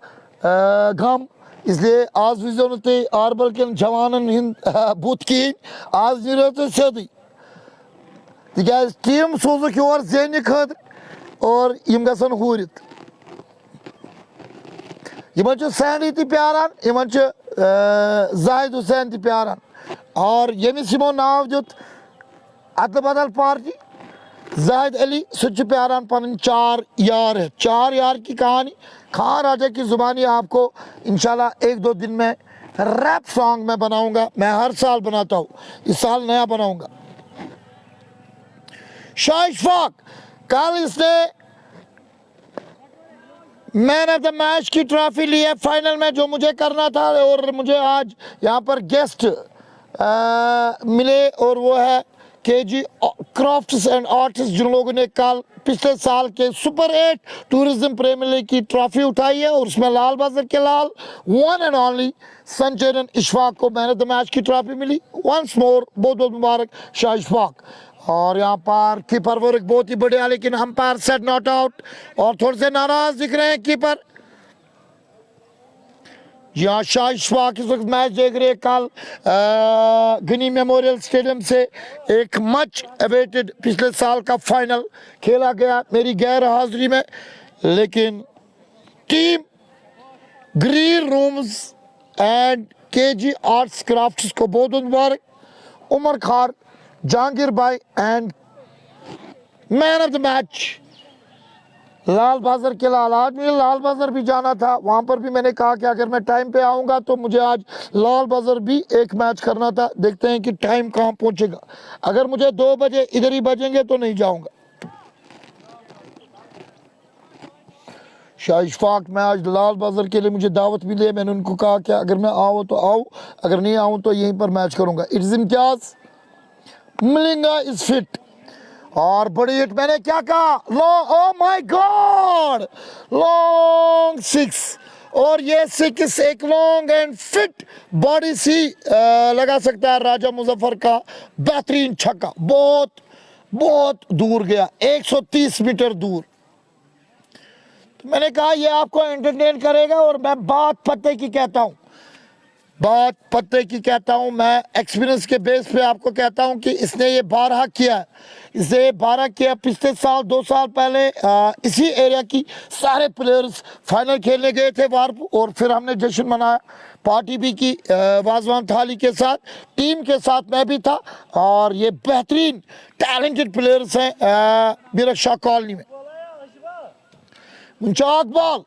गम, इसलिए आज वजो न तुम आरबल कन जवानन हिंद बुथ कहें, आज नीरो तुम सोदी तिकाज टीम सोजुक योर जेन खतर और यम गसन हूरित। यमन सैनी तह प्यारान, यमन जाहिद हुसैन तह प्यारान, और यमिस यमो नाव दुत अदल बदल पार्टी जाहिद अली सह प्यारान पन 4 यार है। 4 यार की कहानी खान राजा की ज़ुबानी आपको इंशाल्लाह 1-2 दिन में रैप सॉन्ग में बनाऊंगा। मैं हर साल बनाता हूँ, इस साल नया बनाऊंगा। शाह इशफाक कल इसने मैन ऑफ द मैच की ट्रॉफी ली है फाइनल में, जो मुझे करना था, और मुझे आज यहाँ पर गेस्ट मिले, और वो है केजी क्राफ्ट्स एंड आर्ट्स, जिन लोगों ने कल पिछले साल के सुपर 8 टूरिज्म प्रीमियर लीग की ट्रॉफी उठाई है, और उसमें लाल बाजार के लाल वन एंड ओनली संचेरन इशफाक को मैन ऑफ द मैच की ट्रॉफी मिली। वंस मोर बहुत बहुत मुबारक शाह इशफाक। और यहाँ पर कीपर वर्क बहुत ही बढ़िया, लेकिन अंपायर सेट नॉट आउट, और थोड़े से नाराज दिख रहे हैं कीपर। यहाँ शाह इशफाक इस वक्त मैच देख रहे हैं। कल गनी मेमोरियल स्टेडियम से एक मच अवेटेड पिछले साल का फाइनल खेला गया मेरी गैर हाजिरी में, लेकिन team green rooms and KG arts crafts को बहुत बहुत मुबारक। उमर खार, जहांगीर भाई and man of the match Lal Bazar के लाल। आज मुझे लाल बाजार भी जाना था, वहाँ पर भी मैंने कहा कि अगर मैं टाइम पे आऊँगा तो मुझे आज लाल बाजार भी एक मैच करना था। देखते हैं कि टाइम कहाँ पहुँचेगा। अगर मुझे 2 बजे इधर ही बजेंगे तो नहीं जाऊँगा। शाह इशफाक मैं आज लाल बाजार के लिए मुझे दावत मिली है, मैंने उनको कहा कि अगर मैं आऊँ तो आऊँ, अगर नहीं आऊँ तो यहीं पर मैच करूँगा। इट्स इम्तियाज मिलिंगा इज फिट, और बड़ी हिट मैंने क्या कहा, long, O my God, long 6, और ये 6 एक लॉन्ग एंड फिट बॉडी सी लगा सकता है राजा मुजफ्फर का बेहतरीन छक्का। बहुत बहुत दूर गया, 130 मीटर दूर। तो मैंने कहा ये आपको एंटरटेन करेगा, और मैं बात पते की कहता हूँ, बात पते की कहता हूँ, मैं एक्सपीरियंस के बेस पे आपको कहता हूँ कि इसने ये 12 किया है, इसे 12 किया। पिछले साल 2 साल पहले इसी एरिया की सारे प्लेयर्स फाइनल खेलने गए थे वार्प, और फिर हमने जश्न मनाया, पार्टी भी की वाजवान थाली के साथ, टीम के साथ मैं भी था। और ये बेहतरीन टैलेंटेड प्लेयर्स हैं बिरक्षा कॉलोनी में। मुंचाक ball,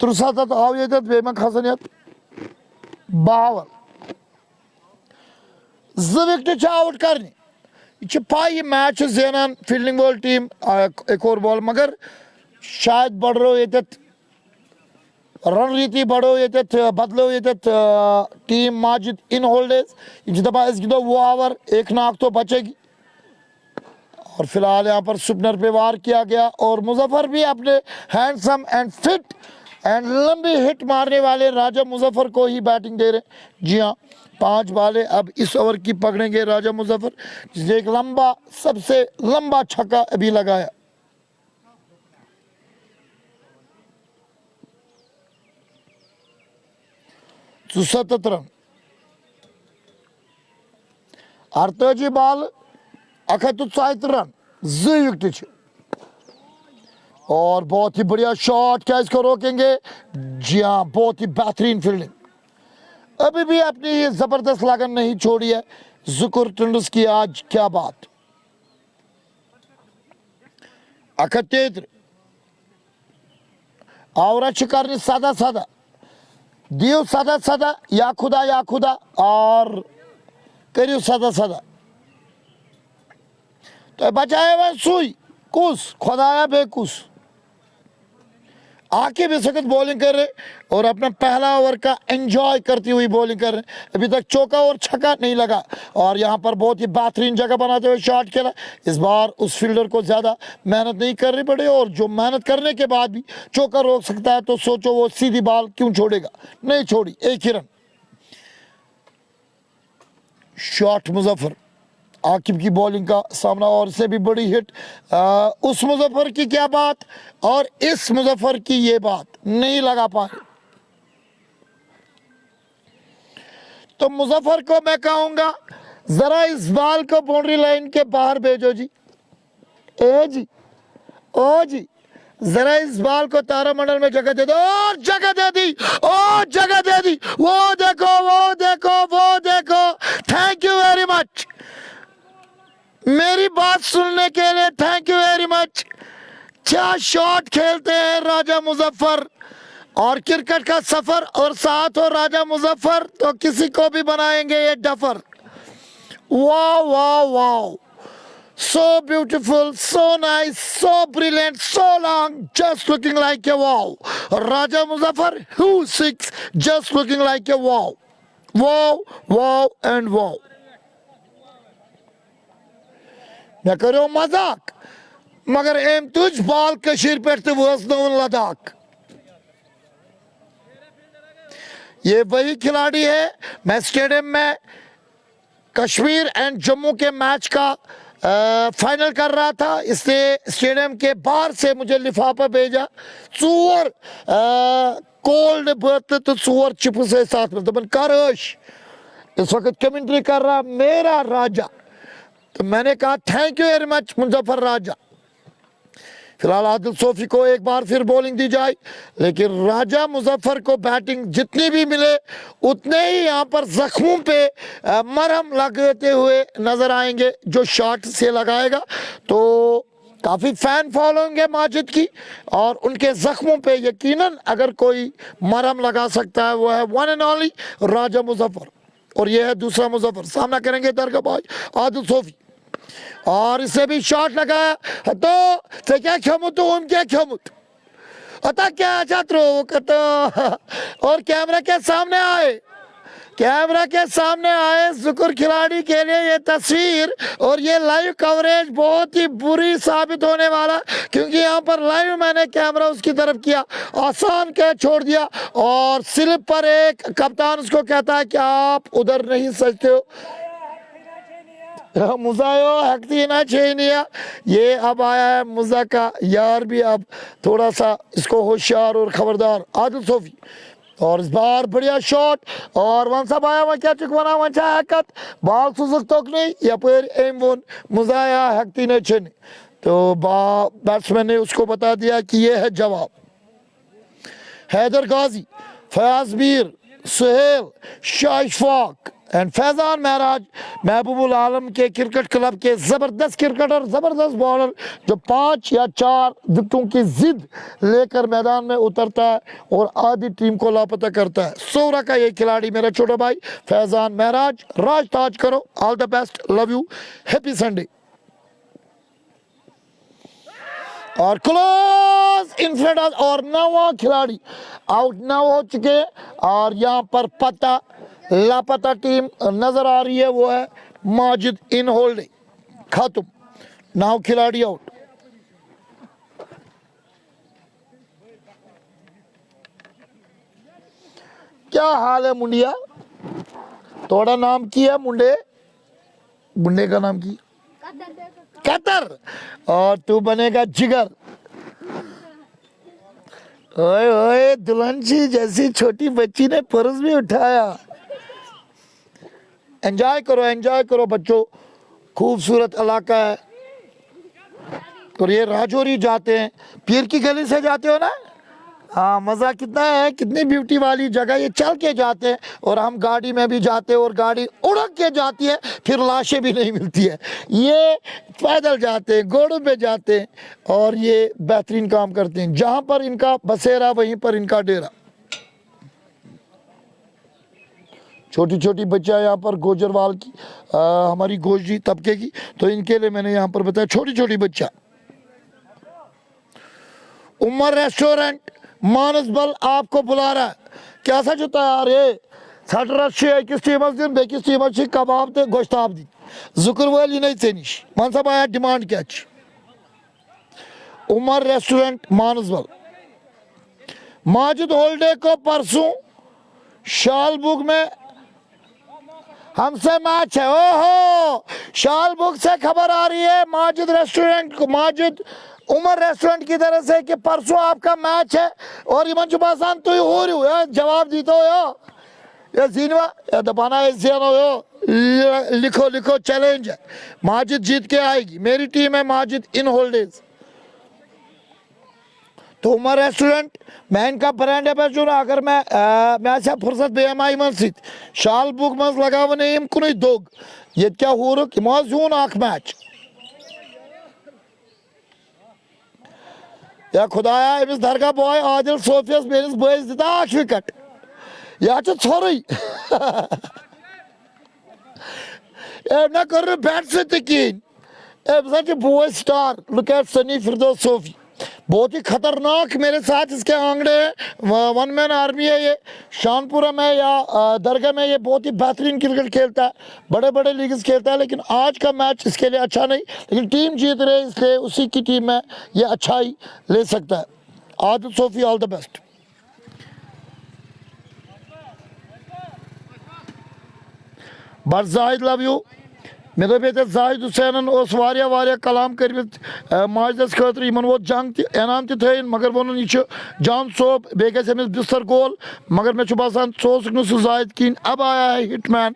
Tursat aviyedet ve kazaniyat बावन 2 विकेट आउट करनी। यह पाई मैच जेनान फील्डिंग वोल टीम एक और बॉल, मगर शायद बढ़ो ये रन रीति बढ़ो ये बदलो ये टीम माजिद इन होल्डेज दपा गिंदो वो ओवर, एक नाक तो बचेगी। और फिलहाल यहाँ पर सुपनर पे वार किया गया, और मुजफ्फर भी अपने हैंडसम एंड फिट एंड लंबी हिट मारने वाले राजा मुजफ्फर को ही बैटिंग दे रहे हैं। जी हाँ, 5 बालें अब इस ओवर की पकड़ेंगे राजा मुजफ्फर, जिसने एक लंबा, सबसे लंबा छक्का अभी लगाया। चुसत रन 48 बॉल 107 रन 2 विकेट, और बहुत ही बढ़िया शॉट, क्या इसको रोकेंगे? जी हाँ, बहुत ही बेहतरीन फील्डिंग। अभी भी अपनी ये जबरदस्त लगन नहीं छोड़ी है जुकुर टंडस की। आज क्या बात, 38 और अच्छी करनी सादा सादा दियो सादा सादा या खुदा और करियो सादा सादा तो बचाए वह सुई कुस खुदाया बेकुस आके भी सख्त बॉलिंग कर रहे और अपना पहला ओवर का एंजॉय करती हुई बॉलिंग कर रहे हैं। अभी तक चौका और छक्का नहीं लगा और यहाँ पर बहुत ही बेहतरीन जगह बनाते हुए शॉट खेला। इस बार उस फील्डर को ज़्यादा मेहनत नहीं करनी पड़ी और जो मेहनत करने के बाद भी चौका रोक सकता है तो सोचो वो सीधी बॉल क्यों छोड़ेगा, नहीं छोड़ी, एक ही रन। शॉट मुजफ्फर आकिब की बॉलिंग का सामना और से भी बड़ी हिट। उस मुजफ्फर की क्या बात और इस मुजफ्फर की ये बात नहीं लगा पाए तो मुजफ्फर को मैं कहूंगा जरा इस बॉल को बाउंड्री लाइन के बाहर भेजो जी। ए जी ओ जी जरा इस बॉल को तारामंडल में जगह दे दो और जगह दे दी और जगह दे दी। वो देखो वो देखो वो देखो। थैंक यू वेरी मच, मेरी बात सुनने के लिए थैंक यू वेरी मच। क्या शॉट खेलते हैं राजा मुजफ्फर और क्रिकेट का सफर और साथ हो राजा मुजफ्फर तो किसी को भी बनाएंगे ये डफर। वाह वाह वाह, so beautiful, so nice, so brilliant, so long, just looking like a wow. Raja Muzaffar, who six, just looking like a wow. Wow, wow and wow. मैं करो मजाक मगर एम तुझ बाल कशीर पे लद्दाख। ये वही खिलाड़ी है। मैं स्टेडियम में कश्मीर एंड जम्मू के मैच का फाइनल कर रहा था, इसलिए स्टेडियम के बाहर से मुझे लिफाफा भेजा चूर कोल्ड बर्थ तो चूर चिप से साथ में दबन करश इस वक्त कमेंट्री कर रहा मेरा राजा। तो मैंने कहा thank you very much Muzaffar Raja. फिलहाल आदिल सोफी को एक बार फिर बॉलिंग दी जाए लेकिन राजा मुजफ्फर को बैटिंग जितनी भी मिले उतने ही यहाँ पर जख्मों पे मरहम लगाते हुए नजर आएंगे जो शॉट से लगाएगा। तो काफ़ी फैन फॉलोइंग है माजिद की और उनके जख्मों पे यकीनन अगर कोई मरहम लगा सकता है वो है वन एंड ओनली राजा मुजफ्फर। और ये है दूसरा मुजफ्फर, सामना करेंगे दरगाबाज आदिल सोफी और इसे भी शॉट लगाया तो क्या खेमुत उम क्या खेमुत अता क्या चात्रो और कैमरा के सामने आए, कैमरा के सामने आए जुकुर खिलाड़ी के लिए ये तस्वीर और ये लाइव कवरेज बहुत ही बुरी साबित होने वाला क्योंकि यहाँ पर लाइव मैंने कैमरा उसकी तरफ किया, आसान कह छोड़ दिया और स्लिप पर एक कप्तान उसको कहता है कि आप उधर नहीं सजते हो। मुजायो हकती ना छेनिया, ये अब आया है मुजा का यार भी अब थोड़ा सा इसको होशियार और खबरदार आदिल सोफी। और इस बार बढ़िया शॉट और वन सब आया वहाँ क्या चुकवाना वन चाहे हकत बाल सुजुक तक नहीं या फिर एम वन मुजाया हकती ने छेनी तो बैट्समैन ने उसको बता दिया कि ये है जवाब। हैदर गाजी, फयाज मीर, सुहेल, शाह इशफाक एंड फैजान महराज महबूबुल आलम के क्रिकेट क्लब के ज़बरदस्त क्रिकेटर, ज़बरदस्त बॉलर जो 5 या 4 विकेटों की जिद लेकर मैदान में उतरता है और आधी टीम को लापता करता है। सोरा का ये खिलाड़ी मेरा छोटा भाई फैजान महराज, राज ताज करो, all the best, love you, happy Sunday. और क्लोज इन फ्रंट और 9वां खिलाड़ी आउट ना हो चुके और यहाँ पर पता लापता टीम नजर आ रही है वो है माजिद इन होल्डिंग खत्म, 9 खिलाड़ी आउट। क्या हाल है मुंडिया, थोड़ा नाम की है मुंडे, मुंडे का नाम की कतर और तू बनेगा जिगर। ओए ओए दुल्हन जी जैसी छोटी बच्ची ने पर्स भी उठाया। एंजॉय करो बच्चों, खूबसूरत इलाका है। और ये राजौरी जाते हैं, पीर की गली से जाते हो ना, हाँ, मज़ा कितना है, कितनी ब्यूटी वाली जगह। ये चल के जाते हैं और हम गाड़ी में भी जाते हैं और गाड़ी उड़क के जाती है, फिर लाशें भी नहीं मिलती है। ये पैदल जाते हैं, घोड़ों पे जाते हैं और ये बेहतरीन काम करते हैं। जहाँ पर इनका बसेरा वहीं पर इनका डेरा। छोटी छोटी बच्चा यहाँ पर गोजरवाल की हमारी गोजी तबके की, तो इनके लिए मैंने यहाँ पर बताया छोटी छोटी बच्चा। उमर रेस्टोरेंट मानसबल आपको बुला रहा है। कैसा जो तैयार है सट रश किस टीम दिन बेकिस टीम कबाब तो गोश्ताब दी जुकर वाली नहीं थे निश मन सब आया डिमांड क्या उमर रेस्टोरेंट मानसबल। माजिद हॉलिडे को परसों शालबुग में हमसे मैच है। ओहो, शालबुग से खबर आ रही है माजिद रेस्टोरेंट को, माजिद उमर रेस्टोरेंट की तरफ से कि परसों आपका मैच है और इमन जुबासान तो हो रही हो जवाब दी तो या जीनवा या दबाना है हो। लिखो लिखो चैलेंज है, माजिद जीत के आएगी। मेरी टीम है माजिद इन हॉलिडेज। तो उमर रेस्टोरेंट मैं इनका ब्रांड एम्बेसडर अगर मैं फुर्सत बेमाई मन शाल बुक मज लगावन यम कुन दोग ये क्या हूर जून अख मैच या खुदाया अमिस दरगाह बॉय आदिल सोफियस मेरिस बस दिता अख विकेट या छोरई ना कर बैट से कहें boy star look at Sunny Firdous Sofi बहुत ही खतरनाक मेरे साथ इसके आंकड़े हैं। वन मैन आर्मी है ये, शानपुरा में या दरगाह में ये बहुत ही बेहतरीन क्रिकेट खेलता है, बड़े बड़े लीग्स खेलता है। लेकिन आज का मैच इसके लिए अच्छा नहीं, लेकिन टीम जीत रही है इसलिए उसी की टीम में ये अच्छा ही ले सकता है। Adil Sofi all the best. But Zahid love you मे दे जाहिद हुसैन वारिया कलाम कर माजदस खतर इन वो जंग इनाम थ मगर वो यह जान सोब बे गमिस बिस्तर गोल मगर मे बसान सह जाहिद कहीं। अब आया है हिटमैन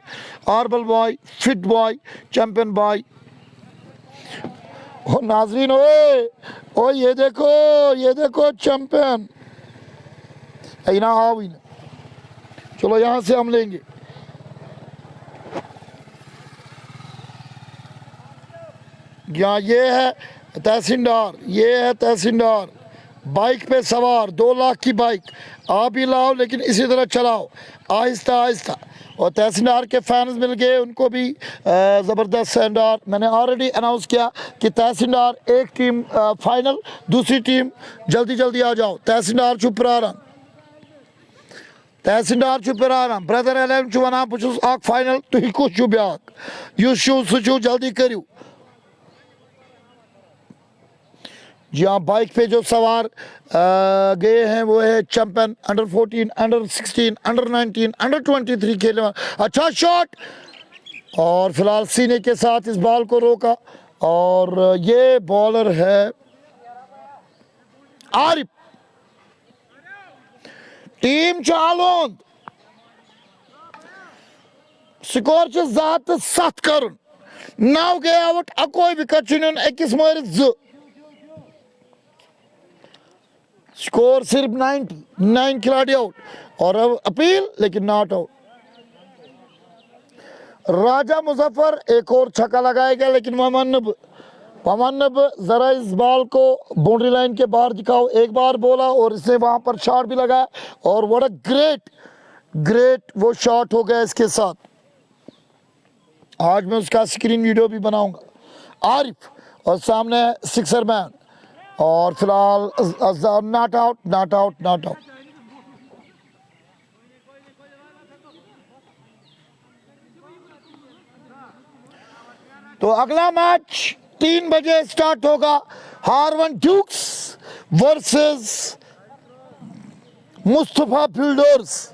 आर्बल boy fit boy champion boy. ओ नाजरीन ओ ये देखो चैंपियन ना आओ ही ना, चलो यहाँ से हम लेंगे। यहाँ ये है तहसीलदार, ये है तहसीलदार बाइक पे सवार 2 लाख की बाइक। आप ही लाओ लेकिन इसी तरह चलाओ आहिस्ता आहिस्ता। और तहसीलदार के फैंस मिल गए, उनको भी ज़बरदस्त तहसीलदार। मैंने ऑलरेडी अनाउंस किया कि तहसीलदार एक टीम फाइनल, दूसरी टीम जल्दी जल्दी आ जाओ। तहसीलदार चुप रहा, तहसीलदार चुप रहा। ब्रदर एलम वन बहुत फाइनल तुम कुछ ब्या सह जल्दी करो। जी हाँ, बाइक पे जो सवार गए हैं वो है champion under 14, under 16, under 19, under 23 खेलने वाला। अच्छा शॉट और फिलहाल सीने के साथ इस बॉल को रोका और ये बॉलर है आरिफ। टीम चालोंद स्कोर 7 कर 9 गए आउट, अकोई विकेट चुन अकिस मारित 2 स्कोर सिर्फ 9 खिलाड़ी आउट और अब अपील लेकिन नॉट आउट। राजा मुजफ्फर एक और छक्का लगाएगा लेकिन मोहम्मद जरा इस बॉल को बाउंड्री लाइन के बाहर दिखाओ। एक बार बोला और इसने वहां पर शॉट भी लगाया और व्हाट अ ग्रेट वो शॉट हो गया इसके साथ। आज मैं उसका स्क्रीन वीडियो भी बनाऊंगा। आरिफ और सामने सिक्सर मैन और फिलहाल नॉट आउट। तो अगला मैच 3 बजे स्टार्ट होगा। Harwan dukes versus Mustafa builders.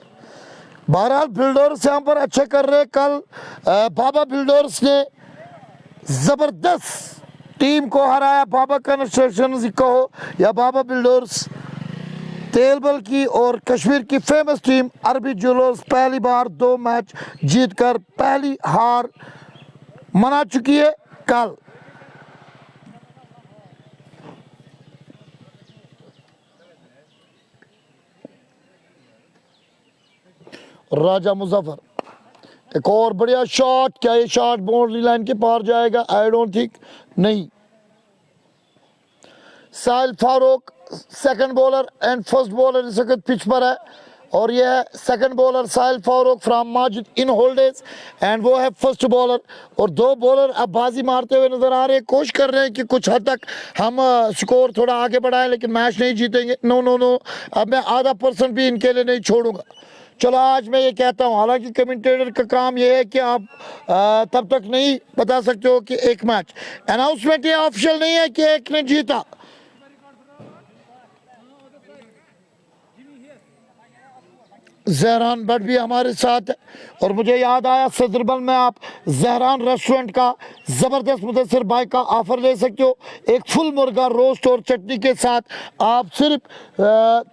बहरहाल बिल्डर्स यहाँ पर अच्छे कर रहे। कल बाबा बिल्डर्स ने जबरदस्त टीम को हराया। बाबा कंस्ट्रक्शन कहो या बाबा बिल्डर्स, तेलबल की और कश्मीर की फेमस टीम अरबी ज्वेलर्स पहली बार 2 मैच जीतकर पहली हार मना चुकी है। कल राजा मुजफ्फर। एक और बढ़िया शॉट, क्या ये शॉट बाउंड्री लाइन के पार जाएगा? आई डोंट थिंक, नहीं। Sahil Farooq second bowler and first bowler इस वक्त पिच पर है, और यह है second bowler Sahil Farooq from Majid in होल्डेज, एंड वो है फर्स्ट बॉलर। और दो बॉलर अब बाजी मारते हुए नजर आ रहे हैं, कोशिश कर रहे हैं कि कुछ हद तक हम स्कोर थोड़ा आगे बढ़ाएं, लेकिन मैच नहीं जीतेंगे। नो नो नो, अब मैं आधा % भी इनके लिए नहीं छोड़ूंगा। चलो आज मैं ये कहता हूँ, हालांकि कमेंटेटर का काम ये है कि आप तब तक नहीं बता सकते हो कि एक मैच अनाउंसमेंट ये ऑफिशियल नहीं है कि एक ने जीता। जहरान भट्ट भी हमारे साथ है, और मुझे याद आया सदरबल में आप जहरान रेस्टोरेंट का ज़बरदस्त मुदस्सिर भाई का ऑफ़र ले सकते हो। एक फुल मुर्गा रोस्ट और चटनी के साथ आप सिर्फ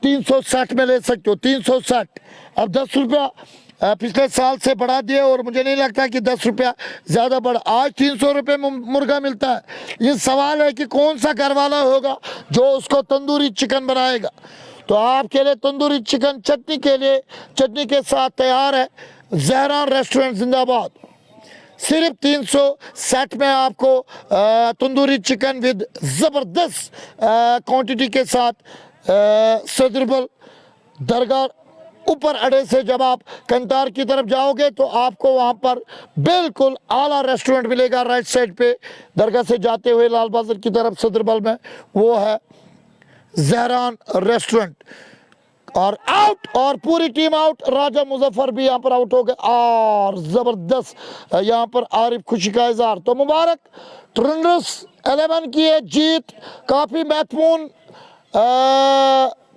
360 में ले सकते हो। 360, अब 10 रुपया पिछले साल से बढ़ा दिए, और मुझे नहीं लगता कि 10 रुपया ज़्यादा बढ़ा। आज 300 रुपये में मुर्गा मिलता है। ये सवाल है कि कौन सा घर वाला होगा जो उसको तंदूरी चिकन बनाएगा। तो आपके लिए तंदूरी चिकन चटनी के लिए चटनी के साथ तैयार है। जहरान रेस्टोरेंट जिंदाबाद। सिर्फ 360 में आपको तंदूरी चिकन विद ज़बरदस्त क्वांटिटी के साथ सदरबल दरगाह ऊपर अड़े से जब आप कंतार की तरफ जाओगे तो आपको वहाँ पर बिल्कुल आला रेस्टोरेंट मिलेगा। राइट साइड पे दरगाह से जाते हुए लाल बाजार की तरफ सदरबल में वो है जहरान रेस्टोरेंट। और आउट, और पूरी टीम आउट। राजा मुजफ्फर भी यहाँ पर आउट हो गए, और ज़बरदस्त यहाँ पर आरिफ खुशी का इजहार। तो मुबारक, ट्रेंडर्स 11 की है जीत, काफ़ी महत्वपूर्ण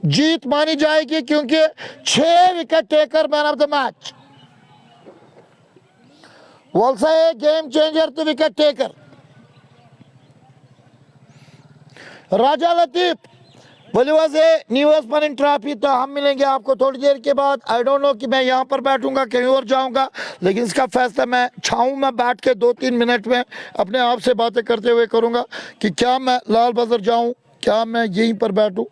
जीत मानी जाएगी, क्योंकि 6 wicket taker man of the match. वॉल्सा है गेम चेंजर तो विकेट टेकर। राजा लतीफ बलिवा से न्यूज़ पर ट्रॉफी। तो हम मिलेंगे आपको थोड़ी देर के बाद। आई डोंट नो कि मैं यहाँ पर बैठूंगा कहीं और जाऊंगा, लेकिन इसका फैसला मैं छाऊँ में बैठ के 2-3 मिनट में अपने आप से बातें करते हुए करूंगा कि क्या मैं लाल बाजार जाऊं, क्या मैं यहीं पर बैठूं।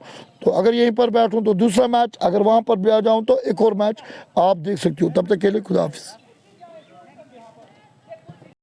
तो अगर यहीं पर बैठूं तो दूसरा मैच, अगर वहाँ पर भी आ जाऊँ तो एक और मैच आप देख सकते हो। तब तक के लिए खुदा हाफिज़।